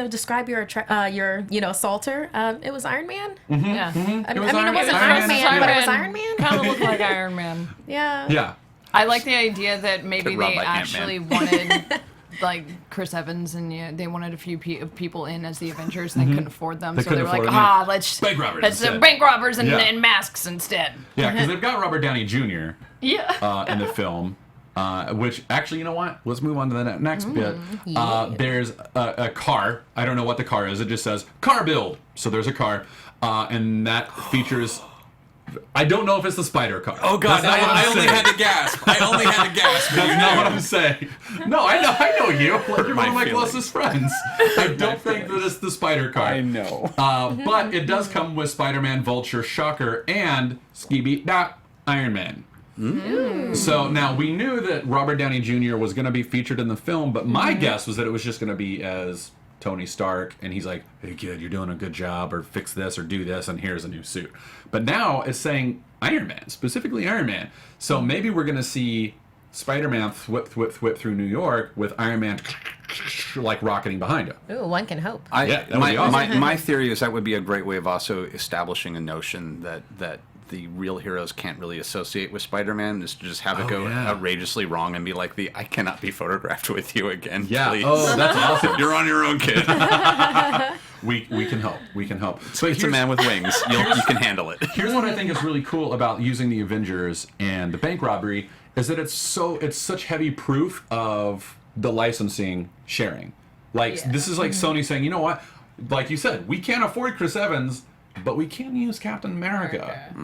describe your assaulter? It was Iron Man.
Yeah.
I
was
mean, it wasn't
Iron
Iron
Man,
Man, but it
yeah.
was Iron Man.
Kind of looked like Iron Man.
Yeah.
Yeah.
I like the idea that maybe
Get robbed
they
by Ant-Man.
actually wanted like Chris Evans and they wanted a few people in as the Avengers and they couldn't afford them,
They
so they
couldn't
were like,
afford them,
let's
Bank robbers
let's
instead.
bank robbers and,
Yeah.
and masks instead.
Yeah, because they've got Robert Downey Jr.
Yeah.
In the film. Which actually, you know what? Let's move on to the next bit. There's a car. I don't know what the car is. It just says car build. So there's a car, and that features. I don't know if it's the spider car.
Oh God!
That's not what I'm saying.
to gasp. I only had to gasp.
That's not what I'm saying. No, I know you. Like, you're one of my
feelings.
closest friends. I don't think that it's the spider car.
I know.
But it does come with Spider-Man, Vulture, Shocker, and Iron Man. So now we knew that Robert Downey Jr. was going to be featured in the film, but my guess was that it was just going to be as Tony Stark, and he's like, "Hey kid, you're doing a good job, or fix this, or do this, and here's a new suit." But now it's saying Iron Man, specifically Iron Man. So maybe we're going to see Spider-Man whip through New York with Iron Man like rocketing behind him.
Ooh, one can hope.
Yeah, that would be awesome.
My theory is that would be a great way of also establishing a notion that the real heroes can't really associate with Spider-Man, is to just have it go outrageously wrong and be like I cannot be photographed with you again.
Yeah.
Please.
Oh, that's awesome.
You're on your own, kid.
We can help. We can help.
So it's a man with wings. You can handle it.
Here's what I think is really cool about using the Avengers and the bank robbery is that it's such heavy proof of the licensing sharing. Like this is like Sony saying, you know what? Like you said, we can't afford Chris Evans, but we can use Captain America.
Oh,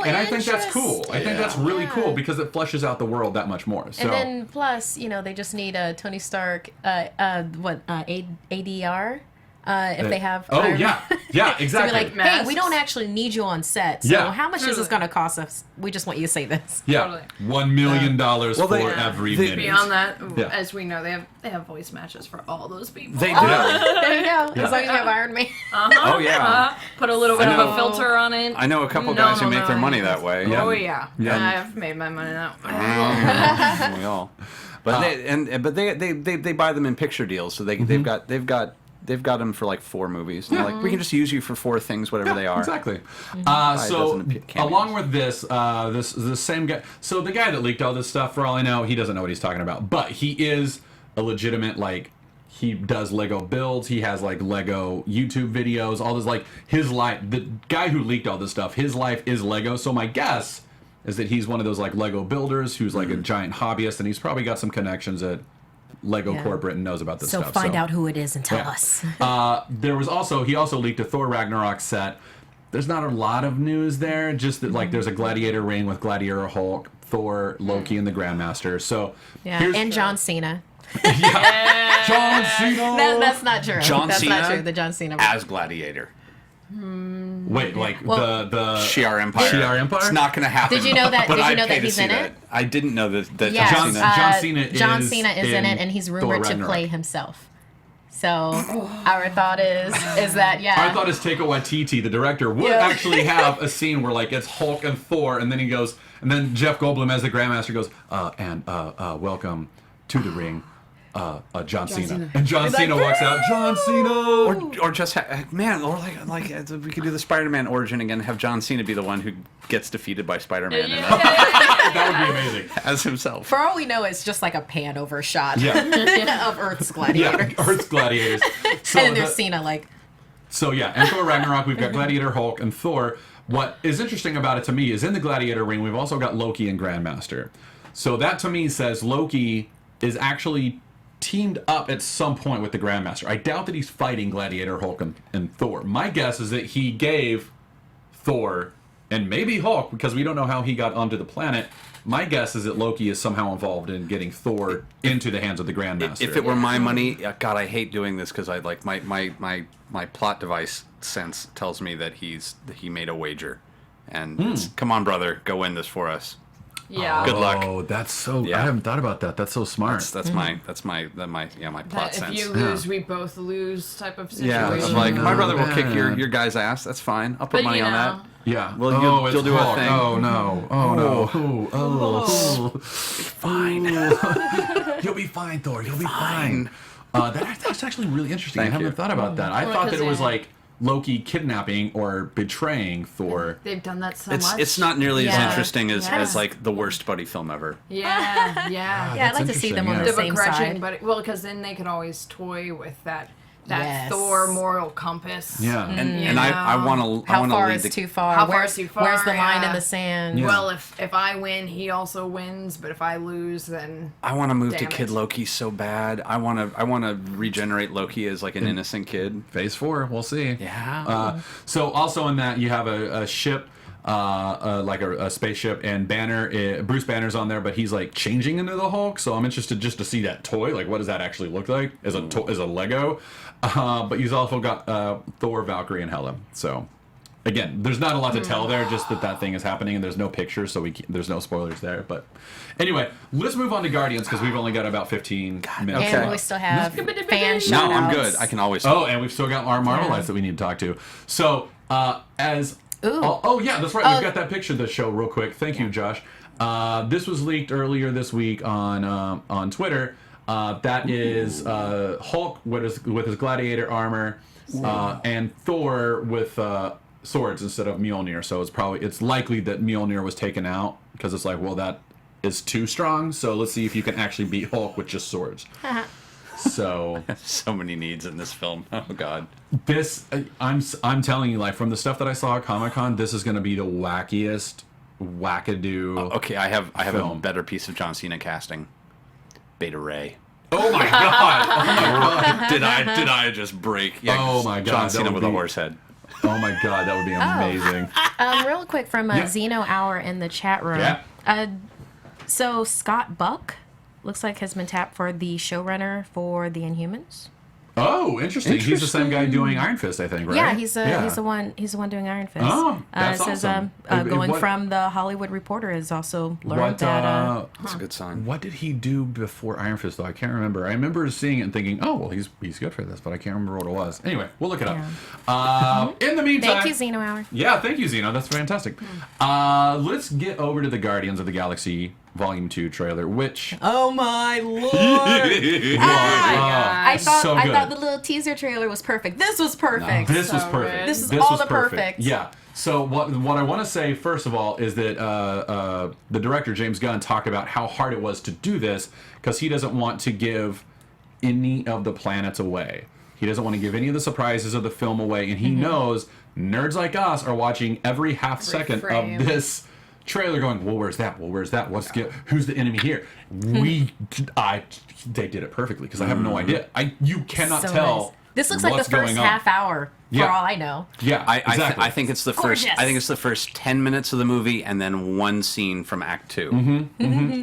And I think that's cool. I think that's really cool because it fleshes out the world that much more. So
And then plus, they just need a Tony Stark, ADR. If they have
Oh
Iron
yeah.
Man.
Yeah,
So be
exactly.
like, hey, we don't actually need you on set. So
Yeah.
how much is this going to cost us? We just want you to say this.
yeah.
Totally.
$1 million for
Yeah.
every
They-
minute.
Beyond that,
Yeah.
as we know, they have voice matches for all those people.
They do.
There you go.
Yeah.
As long as you have Iron Man.
Oh yeah.
Put a little bit of
know.
a filter on it.
I know a couple
No,
guys who
no,
make
no,
their money
no.
that way.
Oh yeah.
Yeah.
I've made my money that way.
We all. But they buy them in picture deals, so they've got them for like 4 movies. And they're like, we can just use you for 4 things, whatever they are.
Exactly.
doesn't
So
appear- cameos.
along with this, this same guy. So the guy that leaked all this stuff, for all I know, he doesn't know what he's talking about. But he is a legitimate he does Lego builds. He has Lego YouTube videos. All this his life. The guy who leaked all this stuff, his life is Lego. So my guess is that he's one of those Lego builders who's a giant hobbyist, and he's probably got some connections at Lego
Yeah.
corporate and knows about this
So
stuff.
find out who it is and tell
Yeah.
us.
There was also he leaked a Thor Ragnarok set. There's not a lot of news there, just that there's a Gladiator ring with Gladiator, Hulk, Thor, Loki, and the Grandmaster. So
Yeah,
here's
and John Cena.
John Cena.
That's not true.
John
That's
Cena
not true. The John Cena.
As Gladiator.
Wait,
Well,
the
Shi'ar Empire.
Shi'ar Empire?
It's not going to happen.
Did you know that-
but
did you
I'd
know
pay
that
to
he's
see
in
that.
it?
I didn't know that
Yes,
John Cena.
John Cena
is in it, and he's
Thor
rumored to
Ragnarok.
play himself. So our thought is that
I thought his Taika Waititi, the director, would actually have a scene where it's Hulk and Thor, and then he goes, and then Jeff Goldblum as the Grandmaster goes, welcome to the ring, John Cena. And John Cena walks out, John Cena!
Or just we could do the Spider-Man origin again. Have John Cena be the one who gets defeated by Spider-Man
That would be amazing.
as himself.
for all we know, it's just like a pan over shot
Yeah.
of Earth's
Yeah,
gladiators.
Earth's Gladiators. So
And then there's Cena
So yeah, in Thor Ragnarok, we've got Gladiator, Hulk, and Thor. What is interesting about it to me is in the Gladiator ring, we've also got Loki and Grandmaster. So that to me says Loki is actually teamed up at some point with the Grandmaster. I doubt that he's fighting Gladiator, Hulk, and Thor. My guess is that he gave Thor and maybe Hulk, because we don't know how he got onto the planet. My guess is that Loki is somehow involved in getting Thor into the hands of the Grandmaster.
If it were my money, God, I hate doing this because I like my plot device sense tells me that he made a wager, and it's, come on, brother, go win this for us.
Yeah.
Good luck.
Oh, that's so.
Yeah.
I haven't thought about that. That's so smart.
That's my plot
That
sense.
if you lose, we both lose type of situation.
Yeah, I'm like, my brother will kick your guy's ass. That's fine. I'll put
But
money
you
on
know,
that.
Yeah.
Well,
it's
you'll do a
Hulk.
thing.
Oh no. Oh no. Oh.
Fine.
You'll be fine, Thor. You'll be fine. That's actually really interesting.
Thank
I haven't
you.
thought about that. I
Well,
thought that it was
'cause
like Loki kidnapping or betraying Thor.
They've done that so much.
It's not nearly as
Yeah.
interesting as
Yeah.
like the worst buddy film ever.
Yeah.
Yeah, I'd
That's
like to see them on
interesting,
the
The
same
begrudging,
side.
but well, because then they could always toy with that
Yes.
Thor moral compass.
Yeah.
And
You
and I
know.
want to
How far
lead
is
the
too far?
How far is too far,
Where's the line
yeah.
in the sand?
Yeah.
Well, if I win, he also wins. But if I lose, then
I want to move to
Damn
Kid
it.
Loki so bad. I want to regenerate Loki as like an innocent kid.
Phase 4. We'll see.
Yeah.
So also in that you have a ship, like a spaceship, and Bruce Banner's on there, but he's like changing into the Hulk. So I'm interested just to see that toy. Like, what does that actually look like as a Lego? But you've also got Thor, Valkyrie, and Hela. So again, there's not a lot to tell there. Just that thing is happening, and there's no pictures, so there's no spoilers there. But anyway, let's move on to Guardians because we've only got about 15 minutes.
And
left.
we still have fan
No,
shout
no, I'm
outs.
good. I can always.
Oh, and we've still got our Marvellites that we need to talk to. So, as...
Ooh.
Oh, yeah, that's right. We've got that picture of the show real quick. Thank you, Josh. This was leaked earlier this week on Twitter. That is Hulk with his gladiator armor and Thor with swords instead of Mjolnir. So it's likely that Mjolnir was taken out because it's like, well, that is too strong. So let's see if you can actually beat Hulk with just swords. So
So many needs in this film. Oh God.
this, I'm telling you, like from the stuff that I saw at Comic-Con, this is going to be the wackiest wackadoo.
Okay, I have a
Film.
better piece of John Cena casting. Beta Ray.
Oh my god! Oh my god!
Did I just break? Yeah,
Oh my God,
John
that
Cena
would
with a
be-
horse head.
Oh my god, that would be amazing.
Real quick from
Yeah.
Zeno Hour in the chat room.
Yeah.
So Scott Buck looks like has been tapped for the showrunner for The Inhumans.
Oh, interesting. He's the same guy doing Iron Fist, I think, right?
Yeah, he's the one doing Iron Fist.
Oh, that's
it says
awesome.
going
What-
from the Hollywood Reporter has also learned
What
that
That's a good sign.
what did he do before Iron Fist though? I can't remember. I remember seeing it and thinking, oh well, he's good for this, but I can't remember what it was. Anyway, we'll look it up. In the meantime,
thank you, Zeno Hour.
Yeah, thank you, Zeno. That's fantastic. Let's get over to the Guardians of the Galaxy Volume 2 trailer, which
Oh my lord!
I
I thought the little teaser trailer was perfect. This was perfect.
This was
So
perfect.
good.
This is all
was
the perfect.
Yeah. So what I want to say first of all is that the director James Gunn talked about how hard it was to do this because he doesn't want to give any of the planets away. He doesn't want to give any of the surprises of the film away, and he knows nerds like us are watching every half second
frame.
of this trailer going, well, where's that? Well, where's that? Who's the enemy here? They did it perfectly because I have no idea. You cannot
So
tell.
nice. This looks like
what's
the first
going on.
half hour, for
Yeah.
all I know.
Yeah, exactly.
I think it's the first.
Gorgeous.
I think it's the first 10 minutes of the movie, and then one scene from Act 2.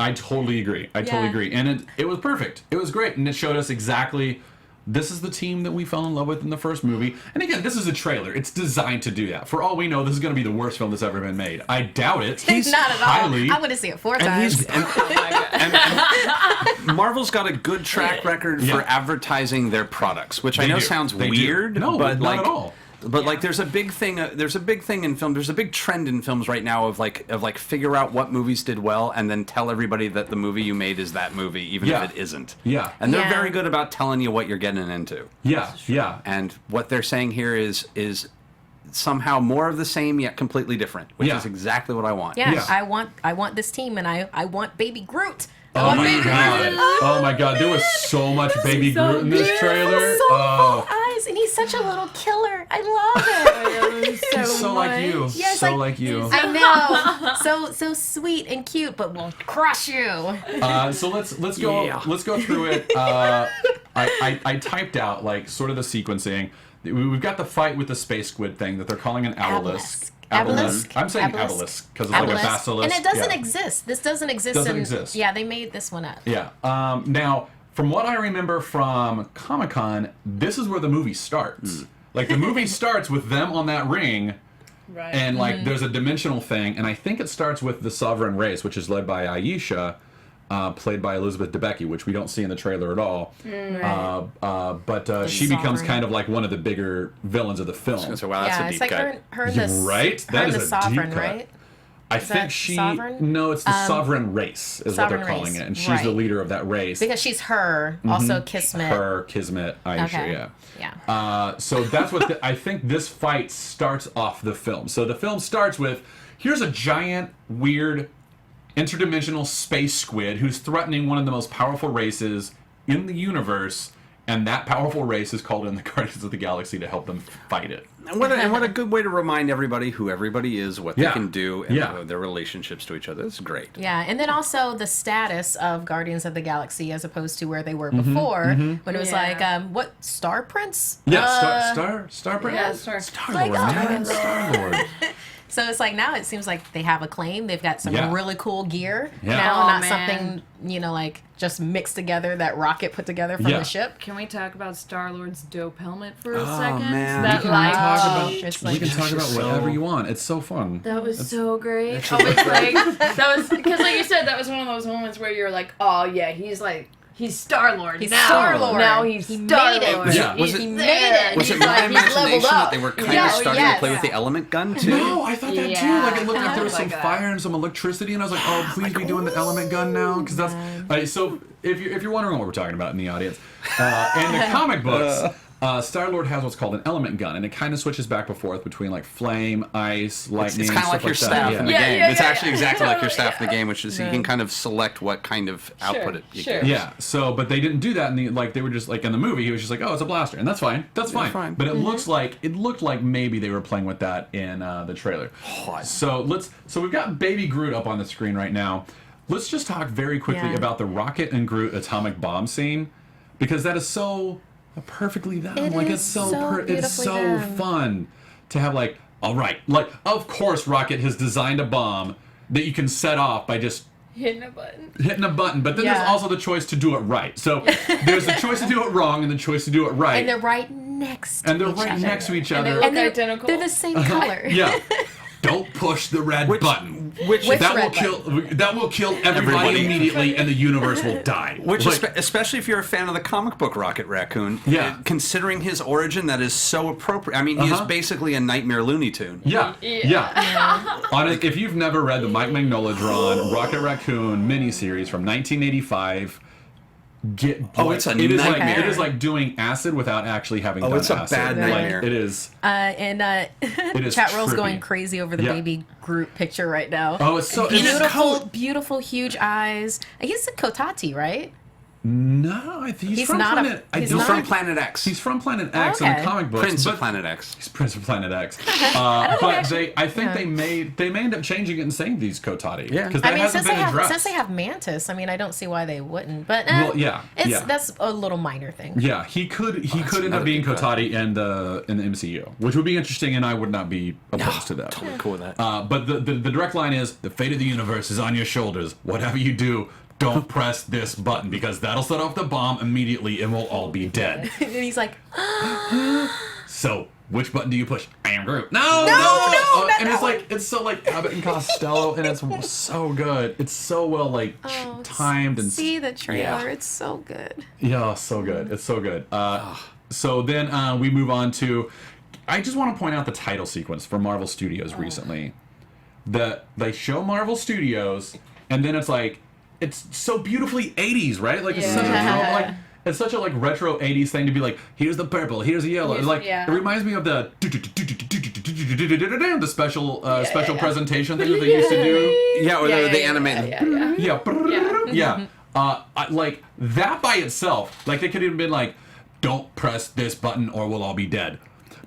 I totally agree. I totally
Yeah.
agree. And it was perfect. It was great. And it showed us exactly this is the team that we fell in love with in the first movie. And again, this is a trailer. It's designed to do that. For all we know, this is going to be the worst film that's ever been made. I doubt it.
Not at all.
highly-
I'm going to see it 4
And
times.
he's and, Marvel's got a good track record for
Yeah.
advertising their products, which I
They
know
do.
sounds
They do.
weird.
No,
but
not
like,
at all.
But like, there's a big thing. There's a big thing in film. There's a big trend in films right now of like figure out what movies did well and then tell everybody that the movie you made is that movie, even
Yeah.
if it isn't.
Yeah.
And they're
Yeah.
very good about telling you what you're getting into.
Yeah, yeah.
And what they're saying here is somehow more of the same yet completely different, which
Yeah.
is exactly what I want.
yeah,
Yeah.
I want this team, and I want Baby Groot.
Oh my god. Oh my god. There was so much Baby Groot in this trailer.
So
Oh.
full eyes, and he's such a little killer. I love it.
He's so like you.
Yes,
so
like-
like you.
I know, so sweet and cute, but will crush you.
So let's go
Yeah.
let's go through it. I typed out like sort of the sequencing. We've got the fight with the space squid thing that they're calling an obelisk.
Obelisk.
I'm saying
Obelisk.
obelisk because it's like a basilisk.
And it doesn't
Yeah.
exist. This doesn't exist.
Doesn't exist.
Yeah, they made this one up.
Yeah. Now, from what I remember from Comic-Con, this is where the movie starts. Like, the movie starts with them on that ring,
Right.
and, like, there's a dimensional thing, and I think it starts with the Sovereign Race, which is led by Aisha, played by Elizabeth Debicki, which we don't see in the trailer at all. But she becomes
Sovereign.
kind of like one of the bigger villains of the film.
So, wow, that's
Yeah,
a
it's
deep
like
cut.
her and the
Right?
her
That
and
is
the
a
sovereign,
deep cut.
right?
I
Is
think
that
she...
Sovereign?
No, it's the Sovereign Race, is what they're
Sovereign
calling
Race,
it. And she's the
right.
leader of that race.
Because she's her, also Kismet.
Her, Kismet, Aisha,
Okay.
yeah. So that's what I think this fight starts off the film. So the film starts with, here's a giant, weird, interdimensional space squid who's threatening one of the most powerful races in the universe, and that powerful race is called in the Guardians of the Galaxy to help them fight it.
And what a good way to remind everybody who everybody is, what they
Yeah.
can do, and
Yeah.
their relationships to each other. It's great.
Yeah, and then also the status of Guardians of the Galaxy as opposed to where they were before, when it was
Yeah.
like, what, Star Prince?
Yeah, Star Prince?
Yeah, Star.
Star-Lord, man, Star-Lord.
So it's like now it seems like they have a claim. They've got some
Yeah.
really cool gear
Yeah.
now,
Oh,
not
man.
something, like just mixed together that Rocket put together from
Yeah.
the ship.
Can we talk about Star-Lord's dope helmet for a
Oh,
second?
man.
That
We can
like
talk about-
it's
We
like
can talk about
so-
whatever you want. It's so fun.
that was so great. I was like, that was because, like you said, that was one of those moments where you're like, oh yeah, he's Star-Lord
He's
now.
Star-Lord.
Now he's
He made
Star-Lord.
it.
Yeah.
Was
He
it-
made it.
Was it
He's
my
like, he's leveled
imagination that
up.
they were kind
Yeah,
of starting
yes.
to play with the element gun, too?
No, I thought that too.
Yeah.
Like, it looked like there was
Oh
some
my God.
fire and some electricity, and I was like, oh, please be doing the element gun now, because that's... so, if you're wondering what we're talking about in the audience, in the comic books, Star-Lord has what's called an element gun, and it kind of switches back and forth between, like, flame, ice, lightning,
It's kind of
stuff
like your
that.
staff in the
Yeah,
game.
yeah,
It's
yeah,
actually
yeah.
exactly like your staff in
Yeah.
the game, which is you can kind of select what kind of output it you
sure.
get.
Yeah, so, but they didn't do that in the, like, they were just, like, in the movie, he was just like, oh, it's a blaster, and that's fine, that's fine.
fine.
But it looked like maybe they were playing with that in the trailer. So we've got Baby Groot up on the screen right now. Let's just talk very quickly
Yeah.
about the Rocket and Groot atomic bomb scene, because that is so perfectly done.
It
Like,
is
it's so
so
it's
beautifully
so
done.
fun to have, like, all right, like, of course Rocket has designed a bomb that you can set off by just
Hitting a button.
hitting a button, but then
Yeah.
there's also the choice to do it right. So there's the choice to do it wrong and the choice to do it right.
And they're right next to
And they're
each
right
other.
next to each
And they
other.
look
And they're
identical.
They're the same color.
Yeah. Don't push the red button.
Which
Which
that will
red
kill. That will kill everybody
Everybody.
immediately, and the universe will die.
Which,
Like,
especially if you're a fan of the comic book Rocket Raccoon,
Yeah.
considering his origin, that is so appropriate. I mean, he is
Uh-huh.
basically a Nightmare Looney Tune.
yeah. If you've never read the Mike Mignola drawn Rocket Raccoon miniseries from 1985.
It's a
it is like
nightmare.
it is like doing acid without actually having done
it's a
acid.
bad
Like,
nightmare.
it is. is
Chat roll's
trippy.
going crazy over the
Yeah.
baby Groot picture right now.
Oh, it's so
Beautiful, beautiful, huge eyes. He's a Kotati, right?
No, I think he's
He's
from
not a-
Planet.
he's
He's
not-
from Planet X.
He's from Planet X in
Okay.
the comic books.
Prince
but
of Planet X.
He's Prince of Planet X. I think they may end up changing it and saying these Kotati.
Yeah.
because
I
that
mean,
hasn't been addressed.
since they have Mantis, I mean, I don't see why they wouldn't. But
Well, yeah, yeah.
that's a little minor thing.
Yeah, he could end up
another
being
good cut.
Kotati in the MCU, which would be interesting, and I would not be opposed to that.
Totally cool with that.
But the direct line is, the fate of the universe is on your shoulders. Whatever you do, don't press this button, because that'll set off the bomb immediately and we'll all be dead.
And he's like,
So, which button do you push? I am Groot. No, no, and it's like, it's so like Abbott and Costello, and it's so good. It's so well timed and
see the trailer.
Yeah.
It's so good.
yeah, so good. It's so good. So then we move on to. I just want to point out the title sequence for Marvel Studios recently. They show Marvel Studios, and then it's like, it's so beautifully 80s, right? Like, it's such a it's such a like retro 80s thing to be like, here's the purple, here's the yellow. Like, it reminds me of the special presentation thing that they used to do.
Yeah, or the animated.
Yeah. Like, that by itself, like, they could have been like, don't press this button or we'll all be dead.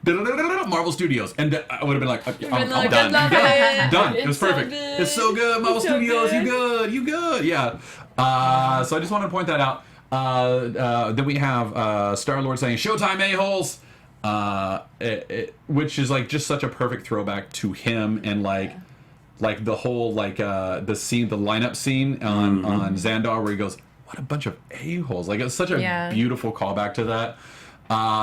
Marvel Studios, and I would have been like, I'm
like,
done.
I love it.
Done. It was
It's so
perfect.
good.
It's so good. Marvel
It's so
Studios,
good.
you good. Yeah. So I just wanted to point that out. Then we have Star-Lord saying, "Showtime, a-holes." which is like just such a perfect throwback to him and like the whole like the scene, the lineup scene on Xandar where he goes, "What a bunch of a-holes!" Like it's such a beautiful callback to that.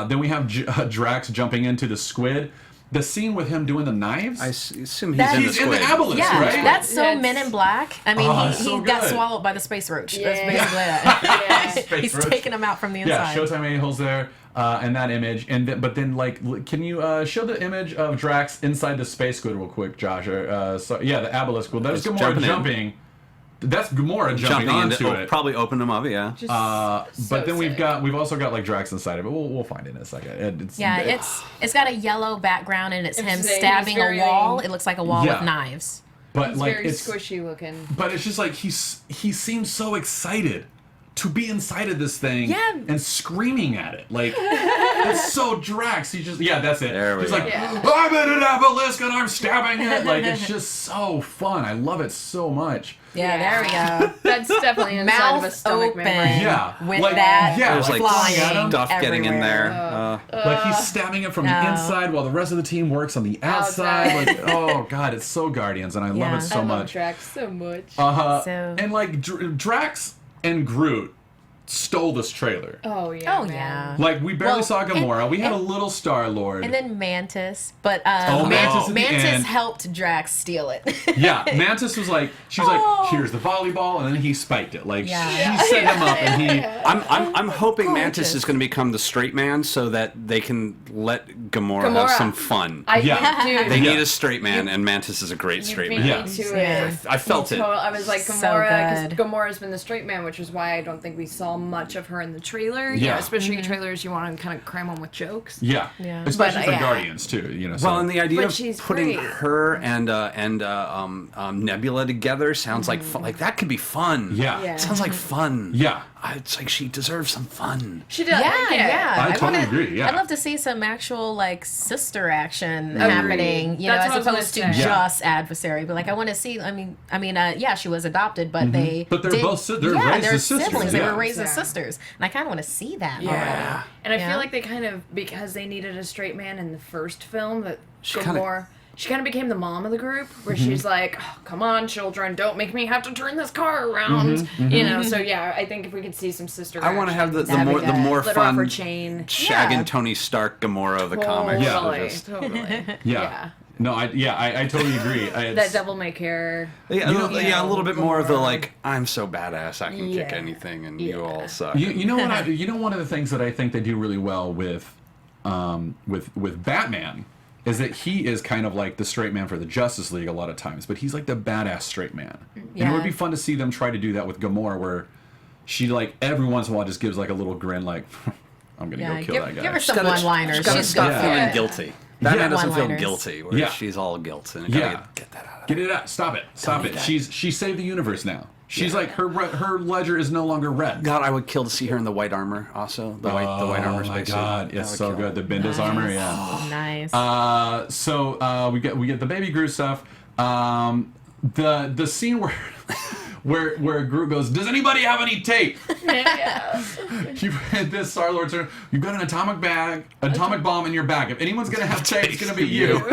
Then we have Drax jumping into the squid. The scene with him doing the knives.
I assume
He's in the Obelisk,
Yeah,
right?
that's so Men in Black. I mean, he
so
got
good.
swallowed by the space roach. That's
Yeah.
basically that.
Space
He's
roach.
taking him out from the
Yeah,
inside.
Showtime a-holes there, and that image, but then like, can you show the image of Drax inside the space squid real quick, Josh? The Obelisk. Well, there's
It's
Gamora
jumping in.
jumping. That's Gamora jumping onto it.
Probably open them up, yeah.
But then
sick.
we've also got like Drax inside of it. We'll find it in a second.
It's got a yellow background and it's him
He's
stabbing a
very-
wall. It looks like a wall
Yeah.
with knives.
but
It's
like
very
it's
squishy looking.
but it's just like he seems so excited to be inside of this thing
Yeah.
and screaming at it. Like it's so Drax. He just that's it.
There we
He's
go.
like,
Yeah.
I'm in an obelisk and I'm stabbing it. Like it's just so fun. I love it so much.
Yeah, there we go.
That's definitely inside of a
Mouth
stomach
open.
membrane.
Yeah.
With
Like,
that
yeah,
There's like
flying
stuff getting in
everywhere.
there.
Like he's stabbing it from the
no.
inside while the rest of the team works on the outside. Like, oh god, it's so Guardians, and I love
Yeah.
it so
I love
much.
Drax so much.
So-
And like Drax and Groot stole this trailer.
Oh yeah.
Oh,
man.
yeah.
Like we barely
Well,
saw Gamora. We had a
and-
little Star Lord.
And then Mantis, but
Mantis at the end.
helped Drax steal it.
Yeah, Mantis was like, she was like, here's the volleyball, and then he spiked it. Like
Yeah.
she set him up, and he.
I'm hoping Mantis
Gorgeous.
is going to become the straight man so that they can let Gamora have
Gamora.
some fun.
Yeah.
Dude,
They
Yeah.
need a straight man, and Mantis is a great
you
straight
beat
man.
Yeah.
me to
Yeah.
it.
I felt it.
I was like
So
Gamora,
good.
because Gamora's been the straight man, which is why I don't think we saw much of her in the trailer.
Yeah.
Especially trailers, you want to kind of cram them with jokes.
Yeah.
Yeah.
Especially
But,
for
yeah.
Guardians too. You know. So.
Well, and the idea
But
of
she's
putting
great.
her and Nebula together sounds like fun. Like that could be fun.
Yeah.
Yeah.
Sounds like fun.
Yeah.
It's like she deserves some fun.
She does.
Yeah.
I totally
wanna-
agree, yeah.
I'd love to see some actual like sister action
Agreed.
happening, you
That's
know,
what I
as
was
opposed to
gonna say.
Yeah.
just adversary. But like, I want to see. I mean, yeah, she was adopted, but they.
But they're
did-
both they're
yeah,
raised
they're
as sisters.
siblings. They
yeah.
were raised as
Yeah.
sisters, and I kind of want to see that.
Yeah.
already.
And I
Yeah.
feel like they kind of, because they needed a straight man in the first film, that
She kinda-
Gamora, she kind of became the mom of the group, where
Mm-hmm.
she's like, oh, come on, children, don't make me have to turn this car around.
Mm-hmm.
You know, so yeah, I think if we could see some sister
I want to have the
That'd be
more
good.
more
Let her off her
fun
chain.
shagging
Yeah.
Tony Stark Gamora of the comics.
Yeah.
Totally,
Just-
totally.
Yeah. No, I totally agree.
That devil may care.
Yeah,
You know-
a little bit more of the
Gamora.
like, I'm so badass, I can kick
Yeah.
anything, and you all suck.
You know what? You know one of the things that I think they do really well with Batman is that he is kind of like the straight man for the Justice League a lot of times, but he's like the badass straight man. And it would
Yeah.
be fun to see them try to do that with Gamora, where she like every once in a while just gives like a little grin, like I'm gonna
Yeah,
go kill that guy.
give her some
Gotta-
one-liners.
She's got to
She's
stop
good.
feeling
Yeah.
guilty. Batman doesn't feel
One-liners.
guilty, where
Yeah.
she's all guilt, and you gotta
Yeah.
get that out of
Get it out! Stop it! Stop it! She saved the universe now. She's like her ledger is no longer red.
God, I would kill to see her in the white armor. Also, the white armor.
Oh my
spacesuit.
god,
That
it's
would
so
kill.
good. The Bendis armor, yeah.
Nice.
So we get the baby Groot stuff. The scene where where Groot goes, does anybody have any tape? You had this Star-Lord turn. You've got an atomic bomb in your bag. If anyone's gonna have tape, it's gonna be you.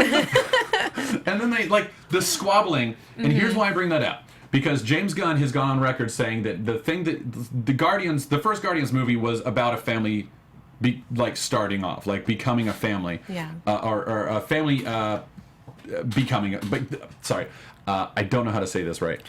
And then they like the squabbling. And here's why I bring that up. Because James Gunn has gone on record saying that the first Guardians movie was about a family, starting off, like becoming a family,
Yeah.
or a family becoming. I don't know how to say this right.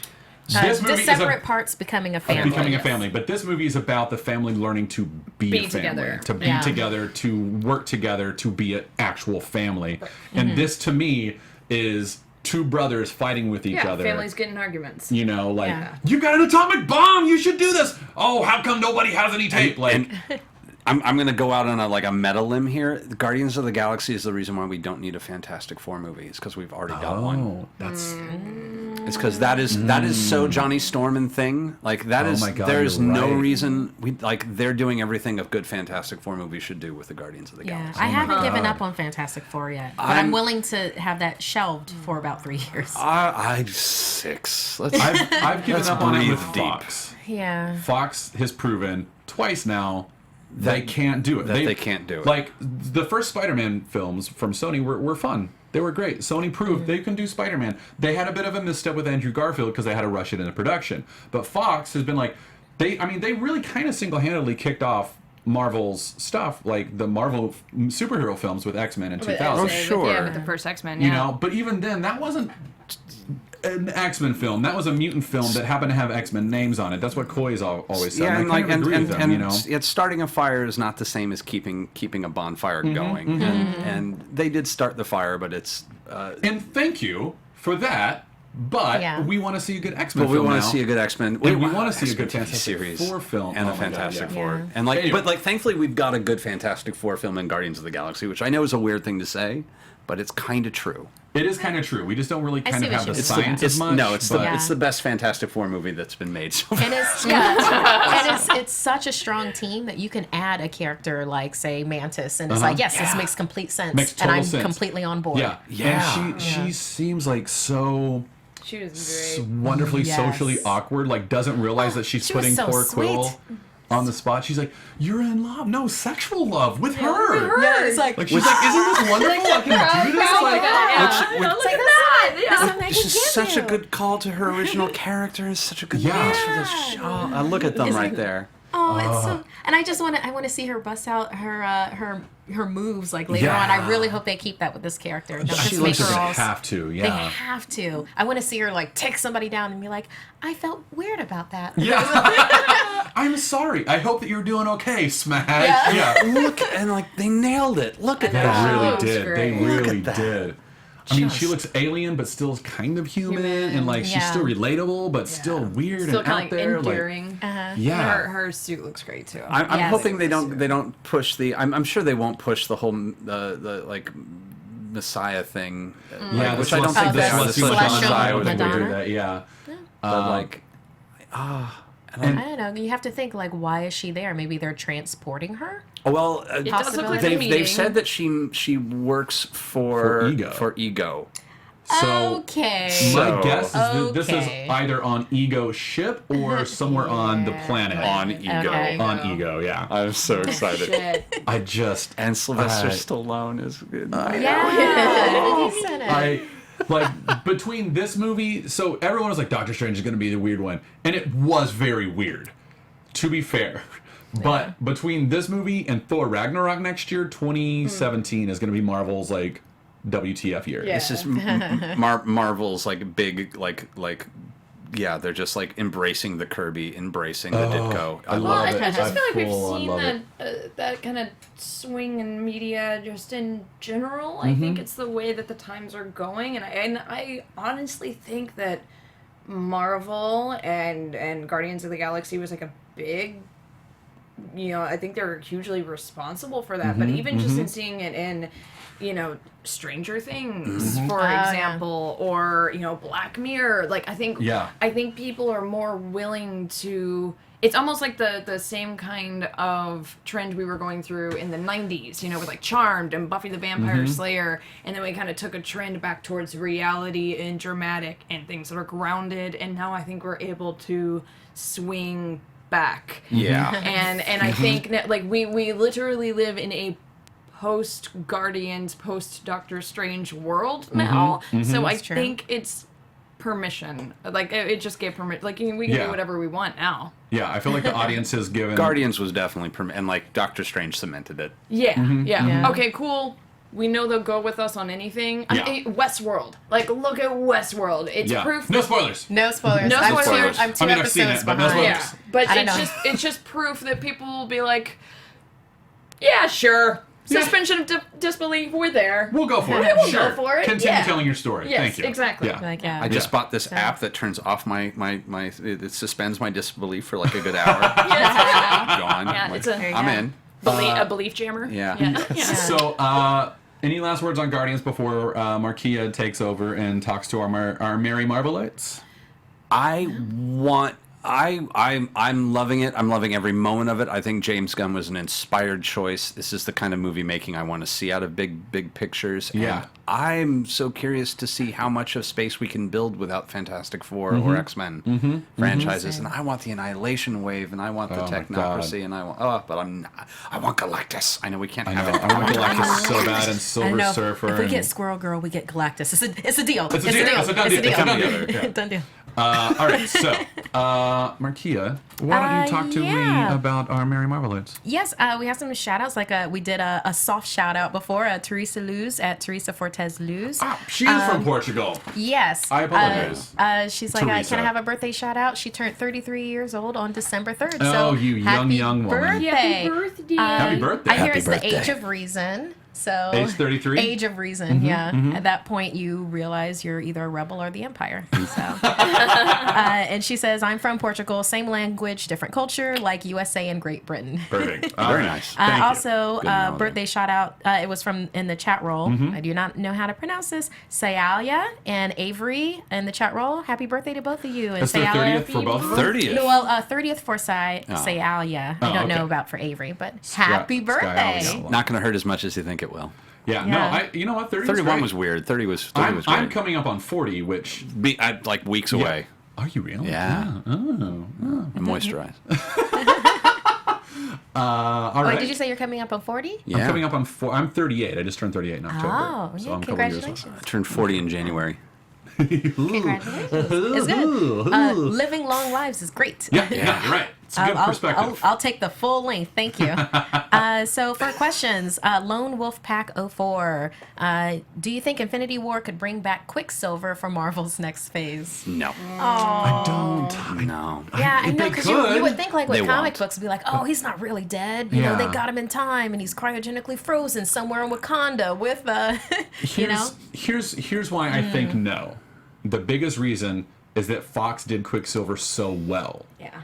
This movie
Just separate parts becoming a family.
becoming a family, but this movie is about the family learning to be a family,
together.
to be
Yeah.
together, to work together, to be an actual family. And this, to me, is two brothers fighting with each
Yeah,
other.
families getting arguments.
You know, like,
Yeah.
you got an atomic bomb, you should do this. Oh, how come nobody has any tape? Like,
I'm gonna go out on a meta limb here. The Guardians of the Galaxy is the reason why we don't need a Fantastic Four movie. It's because we've already got one.
that's
It's because that is so Johnny Storm and thing. Like that is.
my God,
there's
you're
no
right.
reason they're doing everything a good Fantastic Four movie should do with the Guardians of the
Yeah,
Galaxy.
I haven't given up on Fantastic Four yet, but I'm willing to have that shelved for about 3 years.
I'm 6. Let's.
I've given
Let's
up on it with
breathe deep.
Fox.
Yeah.
Fox has proven twice now they can't do it.
They can't do it.
Like, the first Spider-Man films from Sony were fun. They were great. Sony proved they can do Spider-Man. They had a bit of a misstep with Andrew Garfield because they had to rush it into production. But Fox has been like, they really kind of single-handedly kicked off Marvel's stuff, like the Marvel superhero films with X-Men in 2000.
Oh, sure.
Yeah, with the first X-Men,
You know, but even then, that wasn't an X-Men film. That was a mutant film that happened to have X-Men names on it. That's what Coy's always said.
Yeah, and
I kind of agree with them, you know?
It's starting a fire is not the same as keeping a bonfire going. And they did start the fire, but it's
And thank you for that. But we want to see a good X-Men film.
we want
now.
to see a good X-Men.
We want to see a
X-Men
good Fantastic
series
Four film
and
Oh
a
my
Fantastic
God,
Four.
Yeah.
And like,
Anyway.
but thankfully we've got a good Fantastic Four film in Guardians of the Galaxy, which I know is a weird thing to say, but it's kind of true.
It is kind of true. We just don't really kind
see
of
what
have the
you mean.
science as much.
No, it's
but-
it's the best Fantastic Four movie that's been made so far.
And it's and it's such a strong team that you can add a character like, say, Mantis, and it's like, yes, this makes complete sense,
Makes
and
total
I'm
sense.
completely on board.
Yeah. And she seems like so
She was great.
wonderfully
Yes.
socially awkward, like doesn't realize that she's
she was
putting
so
poor
sweet.
Quill on the spot. She's like, "You're in love, no sexual love with her."
Yeah, it's like,
Like she's like, "Isn't this wonderful? I can do this." Like,
Look at that! Yeah.
This is such a good call to her original character. It's such a good match for this show. Look at them
It's
right
like-
there.
oh, it's so, and I just want to see her bust out her moves like later
Yeah.
on. I really hope they keep that with this character. Don't
she
just
looks
make
like
her
they
all.
have to.
They
Yeah.
have to. I want to see her like take somebody down and be like, I felt weird about that.
Yeah. I'm sorry. I hope that you're doing okay, Smash. Yeah.
Look, and like they nailed it. Look at
They
that.
really
looks
did. They
great.
really
at that.
did. I mean, she looks alien, but still kind of human, and like she's
Yeah.
still relatable, but still weird
Still
and
kind
out
of like
there.
endearing.
Yeah.
Her suit looks great too.
I'm
Yes.
hoping they don't push the. I'm sure they won't push the whole the like Messiah thing.
Yeah,
which I don't think they are. The
Celestial
Messiah would
Madonna.
do
that. Yeah.
But like,
I don't know. You have to think like, why is she there? Maybe they're transporting her.
well,
It does look like a meeting.
they've said that she works
For Ego.
For Ego.
So
Okay.
my
So-
guess is that this is
Okay.
either on Ego's ship or somewhere on the planet.
On Ego.
Okay.
On Ego, yeah.
I'm so excited.
Shit.
I just
And Sylvester
I-
Stallone is good.
Yeah. He said it.
I like between this movie, so everyone was like, Doctor Strange is going to be the weird one, and it was very weird, to be fair. But between this movie and Thor Ragnarok next year, 2017 is going to be Marvel's like WTF year.
Yeah.
This is Marvel's like big like yeah, they're just like embracing the Kirby, embracing the Ditko.
I
Well,
love
I,
it.
I just feel like we've
full on
seen
love
that
it.
that kind of swing in media just in general. I think it's the way that the times are going, and I honestly think that Marvel and Guardians of the Galaxy was like a big. I think they're hugely responsible for that. But even just in seeing it in, Stranger Things, for example, or Black Mirror. Like I think people are more willing to. It's almost like the same kind of trend we were going through in the 90s, with like Charmed and Buffy the Vampire Slayer, and then we kind of took a trend back towards reality and dramatic and things that are grounded, and now I think we're able to swing back.
Yeah.
And I think that, like we literally live in a post Guardians, post Doctor Strange world now. So I
true.
think it's permission. Like it just gave permission. Like we can do whatever we want now.
Yeah, I feel like the audience has given
Guardians was definitely and like Doctor Strange cemented it.
Yeah.
Yeah.
Okay, cool. We know they'll go with us on anything. I
Yeah.
mean, Westworld. Like, look at Westworld. It's proof.
No spoilers.
No spoilers.
No
I'm
spoilers.
I'm two
I mean, I've seen
episodes
it, but no
behind.
spoilers.
Yeah, but
I don't
it's
know.
it's just proof that people will be like, yeah, sure. Suspension of disbelief. We're there.
We'll go for it.
We'll
sure.
go for it.
Continue
Yeah.
telling your story.
Yes,
Thank you.
exactly.
Yeah.
Like, yeah.
I just bought this app that turns off my it suspends my disbelief for like a good hour. Gone.
Yeah,
Like,
it's a-
I'm in.
A belief jammer.
Yeah.
So, any last words on Guardians before Markia takes over and talks to our Merry Marvellites?
I want I'm loving it. I'm loving every moment of it. I think James Gunn was an inspired choice. This is the kind of movie making I want to see out of big pictures.
Yeah.
And I'm so curious to see how much of space we can build without Fantastic Four or X-Men franchises. And I want the Annihilation Wave, and I want the Technocracy, and I want Galactus. I know we can't have it.
I want Galactus so bad, and
I
Silver
know.
Surfer.
If we
and-
get Squirrel Girl, we get Galactus. It's a deal.
It's a deal. It's a done deal. It's a done deal. Yeah.
Done deal.
All right, so, Markia, why don't you talk to me about our Merry Marvellites?
Yes, we have some shout outs. We did a soft shout out before. Teresa Luz at Teresa Fortes Luz.
She is from Portugal.
Yes.
I apologize.
She's like,
Teresa.
can I have a birthday shout out? She turned 33 years old on December 3rd.
Oh,
so
you young woman.
birthday.
Happy birthday.
Happy birthday.
I hear
Happy
it's
birthday.
the age of reason. So
Age 33?
Age of reason, yeah. At that point, you realize you're either a rebel or the empire. So, and she says, "I'm from Portugal, same language, different culture, like USA and Great Britain."
Perfect.
Very nice.
Thank you.
Also,
Good knowledge.
birthday shout out. It was from in the chat roll. I do not know how to pronounce this. Sayalia and Avery in the chat roll. Happy birthday to both of you. And
That's their 30th for both?
30th.
No, well, 30th for Sayalia. I don't
okay.
know about for Avery, but happy birthday.
Sky
Not going to hurt as much as you think it will.
Yeah,
Yeah.
no, you know what? 30
31 was weird. 30 was great.
I'm coming up on 40, which...
Like weeks away.
Are you really?
Yeah.
Oh.
Moisturize.
All right.
Wait, did you say you're coming up on 40?
Yeah.
I'm coming up on 4. I'm 38. I just turned 38 in October.
Oh,
so
yeah,
I'm a couple years
congratulations.
I turned 40 in January.
Congratulations. It's good. Living long lives is great.
Yeah, you're right. It's a good perspective.
I'll take the full length. Thank you. So for questions, Lone Wolf Pack 04, do you think Infinity War could bring back Quicksilver for Marvel's next phase?
No.
I don't.
No.
Yeah, I know,
They
because
could.
you would think like with
They
comic
won't.
books, it'd be like, oh, he's not really dead. You know, they
Yeah.
got him in time, and he's cryogenically frozen somewhere in Wakanda with, you know.
Here's why I think no. The biggest reason is that Fox did Quicksilver so well.
Yeah.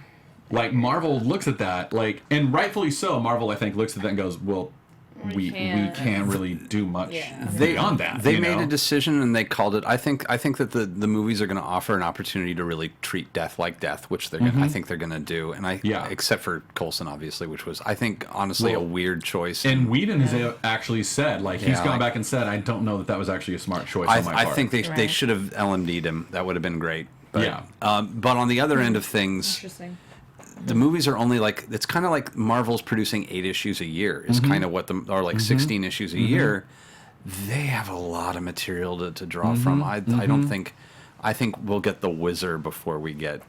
Like, Marvel looks at that, like, and rightfully so, Marvel, I think, looks at that and goes, well, we can't really do much beyond that.
They
you
made
know?
a decision and they called it. I think that the movies are going to offer an opportunity to really treat death like death, which they're I think they're going to do. And except for Coulson, obviously, which was I think honestly a weird choice.
And Whedon has actually said, like, he's
Yeah,
gone
like-
back and said, I don't know that was actually a smart choice on my
I
part.
think they
Right.
should have LMD'd him. That would have been great. But,
Yeah.
But on the other end of things,
Interesting.
the movies are only like it's kind of like Marvel's producing 8 issues a year is kind of what or like 16 issues a year. They have a lot of material to draw from. I don't think I think we'll get the Wizard before we get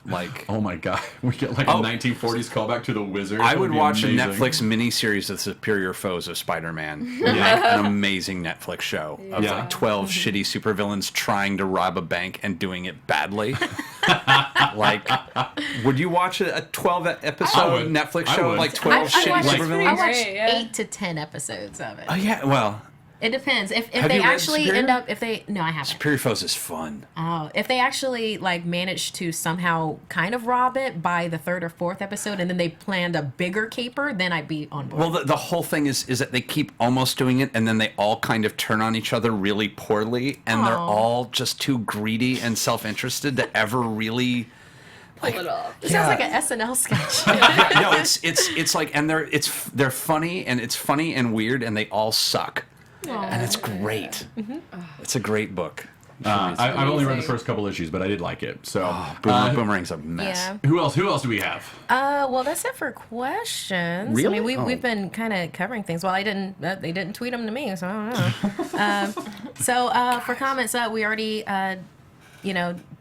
like
Oh my god, we get like a 1940s callback to the Wizard.
I
That
would
be
watch
amazing.
a Netflix miniseries of Superior Foes of Spider-Man. Like an amazing Netflix show of
Yeah.
like 12 shitty supervillains trying to rob a bank and doing it badly. Like, would you watch a 12
I
episode
would.
Netflix
I
show
would.
like 12 shitty
watched,
supervillains?
I watched
Great, yeah.
8 to 10 episodes of it.
Oh yeah, well,
It depends. If
Have
they
you read
actually
Superior?
end up, no, I haven't.
Superior Foes is fun.
Oh, if they actually like manage to somehow kind of rob it by the 3rd or 4th episode, and then they planned a bigger caper, then I'd be on board.
Well, the whole thing is that they keep almost doing it, and then they all kind of turn on each other really poorly, and they're
Aw.
all just too greedy and self-interested to ever really
Pull it off.
it sounds like an SNL sketch.
no, it's like, and they're funny, and it's funny and weird, and they all suck, and it's great. It's a great book.
I've only read the first couple issues, but I did like it. So,
Boomerang's a mess.
Yeah.
who else do we have?
Well, that's it for questions.
Really?
I mean,
Oh.
we've been kind of covering things. Well, they didn't tweet them to me, so I don't know. So for comments, we already,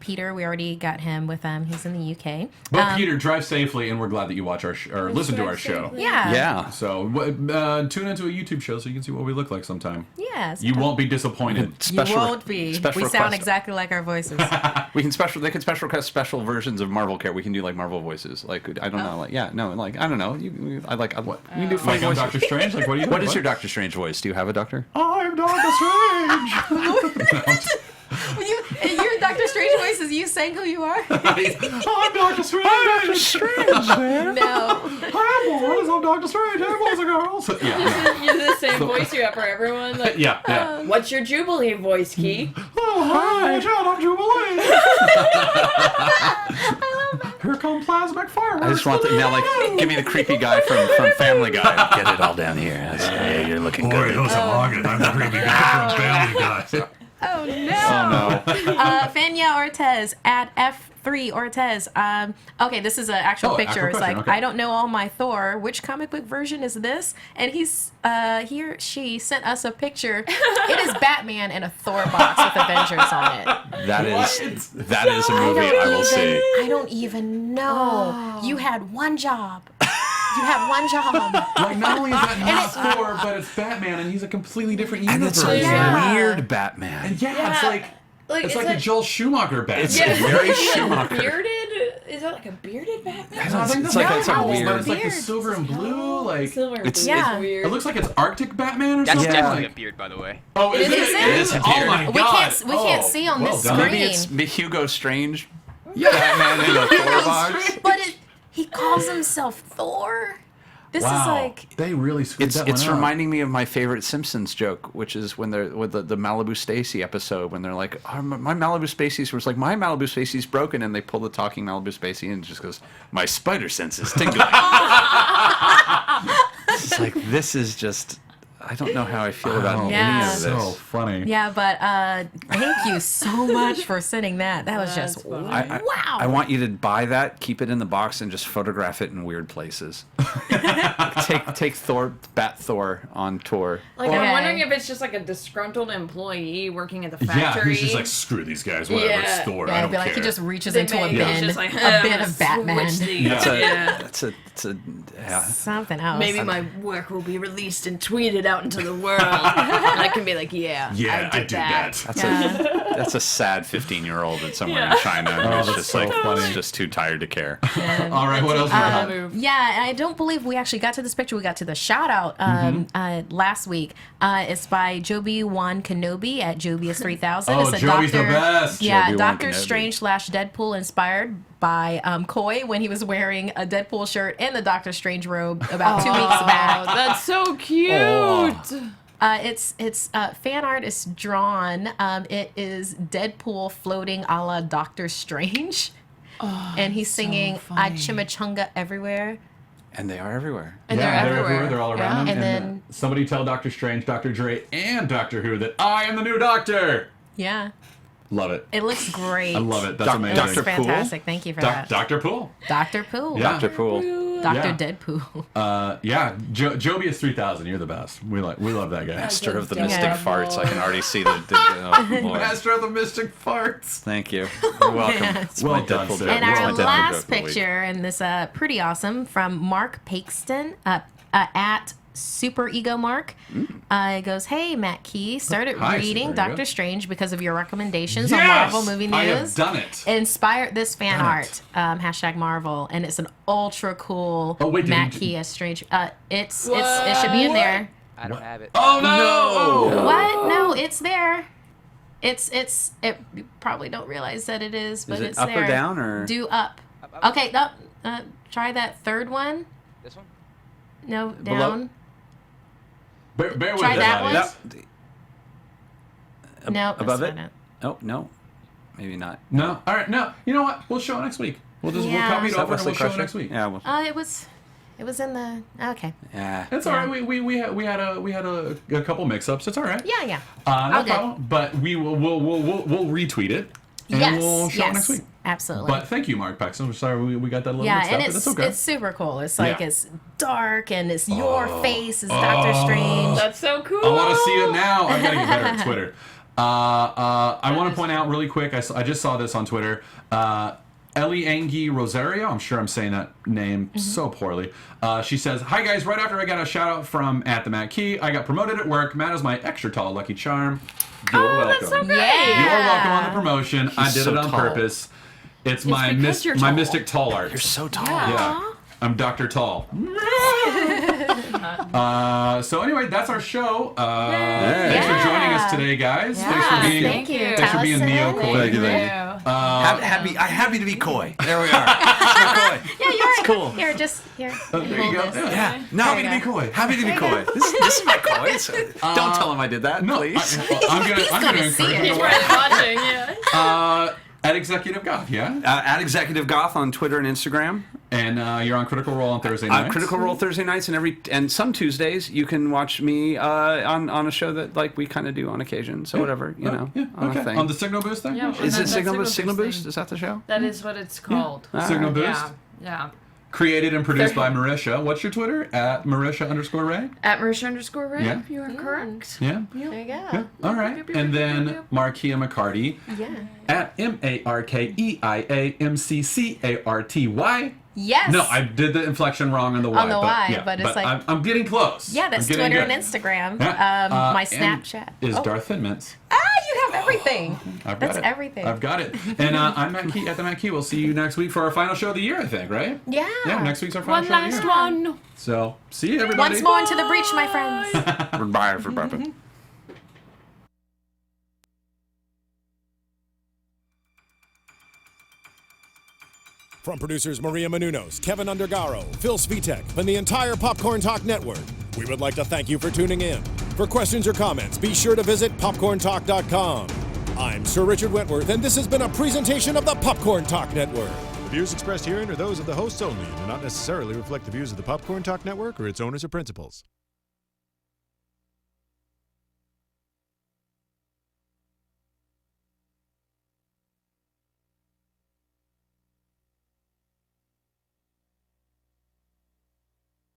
Peter, we already got him with he's in the UK.
Well, Peter, drive safely, and we're glad that you watch our or listen to our show.
Yeah.
Yeah.
So tune into a YouTube show so you can see what we look like sometime.
Yes.
You won't be disappointed.
You won't be.
special
We sound
request.
exactly like our voices.
They can special request special versions of Marvel Care. We can do like Marvel voices. Like I don't know. Like I don't know. You can do funny
Like I'm
voices.
Doctor Strange? Like, what do you
What
think?
is your Doctor Strange voice? Do you have a doctor?
I'm Doctor Strange!
Your Doctor Strange voice is you saying who you are?
I'm Doctor Strange!
No.
Hi, boys, I'm Doctor Strange. Hey, boys and girls. Yeah,
You're the same voice you have for everyone. Like,
yeah.
what's your Jubilee voice, Key?
Oh, hi, shout out Jubilee. Here come plasmic fireworks.
I just want now, like, give me the creepy guy from Family Guy. Get it all down here. Yeah, you're looking good.
Logan. I'm the creepy guy from Family Guy.
Oh no.
Oh no.
Fania Ortez at F3 Ortez. Okay, this is an actual picture. It's like,
okay.
I don't know all my Thor. Which comic book version is this? And he or she sent us a picture. It is Batman in a Thor box with Avengers on it.
That is a movie I will see.
I don't even know. You had one job. You have one job.
Like, not only is that not Thor, but it's Batman, and he's a completely different
And
universe.
it's a
Yeah.
weird Batman.
And it's
Like,
like a Joel Schumacher Batman.
It's very Schumacher.
bearded. Is that like a bearded Batman?
It's like weird.
It's like the silver and blue. Like
Silver
It's-
blue
yeah.
is weird.
it looks like it's Arctic Batman or
That's
something.
definitely
Like,
a beard, by the way.
oh, is
It
it?
is.
It is a
Oh
my
my
We
god!
can't see on this
done.
screen.
Maybe it's Hugo Strange.
Yeah.
Batman in a Thor box.
But he calls himself Thor. This is
Wow,
like
they really screwed that
It's
one up.
reminding me of my favorite Simpsons joke, which is when they're with the Malibu Stacy episode, when they're like, oh, my Malibu Stacy's was like, my Malibu Stacy's broken, and they pull the talking Malibu Stacy and it just goes, my spider sense is tingling. It's like, this is just, I don't know how I feel about any
Yeah.
of
So
this.
funny.
yeah, but thank you so much for sending that. That was
That's
just
funny.
wow.
I want you to buy that, keep it in the box, and just photograph it in weird places. take Bat Thor on tour.
Like,
Okay.
I'm wondering if it's just like a disgruntled employee working at the
Yeah,
factory.
he's just like, screw these guys, whatever,
Yeah.
it's Thor, I
Yeah,
don't
be like
care.
he just reaches
They
into a
make-
bin,
it's just like,
a bin of Batman,
switch these.
Yeah.
It's a yeah.
something else.
Maybe my work will be released and tweeted out into the world. And I can be like, yeah,
Yeah, I
did
do
that.
that.
That's a sad 15-year-old that's somewhere
Yeah.
in China who's
that's
just
so
like
funny.
just too tired to care.
All right, what else we got?
Yeah, I don't believe we actually got to this picture. We got to the shout out last week. It's by Joby Wan Kenobi at Jobius3000.
Oh,
It's a
Joby's the
Doctor,
best.
Yeah,
Joby Wan
Doctor
Kenobi.
Strange / Deadpool inspired by Koi when he was wearing a Deadpool shirt and the Doctor Strange robe about 2 weeks back.
Oh, that's so cute.
Oh.
It's fan art is drawn. It is Deadpool floating a la Doctor Strange. And he's singing Chimichanga Everywhere.
And they are everywhere.
And
Yeah,
they're everywhere.
They're all around
Yeah.
him.
And
And
then-
somebody tell Doctor Strange, Dr. Dre, and Doctor Who that I am the new Doctor.
Yeah.
Love it.
It looks great.
I love it. That's
Doc-
amazing.
It looks
Dr. Poole?
fantastic. Thank you for that.
Dr. Poole.
Dr. Poole.
Yeah.
Dr. Poole.
Dr.
Yeah.
Deadpool.
Yeah, Joby is 3000. You're the best. We love that guy.
Master of the
That's
mystic
adorable.
farts. I can already see the oh, boy.
Master of the Mystic Farts.
Thank you. You're welcome. It's
Well
my
done,
Deadpool
sir.
joke.
And
It's
our
my Deadpool
last
joke of the week.
picture, and this pretty awesome, from Mark Pakeston at Super Ego Mark. It goes, hey, Matt Key, started
Hi,
reading
Super Ego.
Doctor Strange because of your recommendations on
Yes!
Marvel Movie News.
I have done it.
Inspired this fan
Done
art, hashtag Marvel, and it's an ultra cool
Oh, wait, did
Matt
you-
Key as Strange. It should be in there.
I don't have it.
Oh no!
What? No, it's there. It you probably don't realize that it is, but
Is it
it's
up
there.
or down or?
Do up.
Up.
Okay, up. Try that third one.
This one?
No,
Below.
down.
Bear with
Try
us,
that
audience.
one?
No,
above
that's
it?
not it.
Oh no, maybe not.
No. All right. No. You know what? We'll show it next week. We'll
Yeah.
copy it
Is
Is that
over and
Wesley
we'll show it
Crusher?
next week.
Yeah. Well,
It was in the. Okay.
yeah.
It's all
Yeah.
right. We had a couple mix-ups. It's all right.
Yeah, yeah.
No
All good.
problem. But we'll retweet it and
Yes.
we'll show it
yes.
next week.
Absolutely.
But thank you, Mark Paxton. I'm sorry we got that a little
yeah,
mixed
and
up, but
it's
that's okay.
it's super cool. It's like
Yeah.
it's dark and it's your face is Doctor Strange.
That's so cool.
I want to see it now. I gotta get better at Twitter. I want to point out really quick. I just saw this on Twitter. Ellie Angie Rosario. I'm sure I'm saying that name so poorly. She says, "Hi guys. Right after I got a shout out from at the Matt Key, I got promoted at work. Matt is my extra tall lucky charm. You're welcome.
That's so great.
Yeah.
You're welcome on the promotion. I did
so
it on
tall.
purpose. It's my
because you're
my
tall.
mystic tall art.
You're so tall.
Yeah. I'm Dr. Tall. So anyway, that's our show. Thanks for joining us today, guys. Thanks for being
Thank you.
Thanks for being Neo
Allison.
Coy.
Thank you. Happy to be coy. There we are. Coy.
Yeah, you're right.
cool.
Here, just here.
There you go.
Hold this.
Yeah. No.
Happy to be coy.
Happy to be coy. This is my coy. So don't tell him I did that,
No,
please.
I'm gonna
gonna
encourage
see
him
it.
to
He's
watch.
probably watching, yeah.
At Executive Goth, yeah?
At Executive Goth on Twitter and Instagram.
And you're on Critical Role on Thursday nights?
Critical Role Thursday nights, and some Tuesdays you can watch me on a show that like we kind of do on occasion. So whatever, on a thing.
On the Signal Boost thing?
Yeah,
Is it Signal
Boost
Boost? Is that the show?
That is what it's called.
Signal Boost?
Yeah. Yeah.
Created and produced by Marisha. What's your Twitter? At Marisha_Ray?
At Marisha_Ray.
Yeah.
You are correct.
Yeah.
There you go.
Yeah. All right. And then Markia McCarty.
Yeah.
At MarkeiaMcCarty.
Yes.
No, I did the inflection wrong on the Y.
On the Y, but it's like-
I'm getting close.
Yeah, that's
I'm getting
Twitter
good.
and Instagram.
Yeah.
My
and
Snapchat.
is
Oh.
Darth Finmans.
You have everything.
I've got
That's
it.
everything.
I've got it. And I'm Matt Key at the Matt Key. We'll see you next week for our final show of the year, I think, right?
Yeah.
Yeah, next week's our final
One
show of the
last
year.
one.
So, see you, everybody.
Once more into the breach, my friends.
Bye, everybody.
From producers Maria Menounos, Kevin Undergaro, Phil Svitek, and the entire Popcorn Talk Network, we would like to thank you for tuning in. For questions or comments, be sure to visit popcorntalk.com. I'm Sir Richard Wentworth, and this has been a presentation of the Popcorn Talk Network.
The views expressed herein are those of the hosts only and do not necessarily reflect the views of the Popcorn Talk Network or its owners or principals.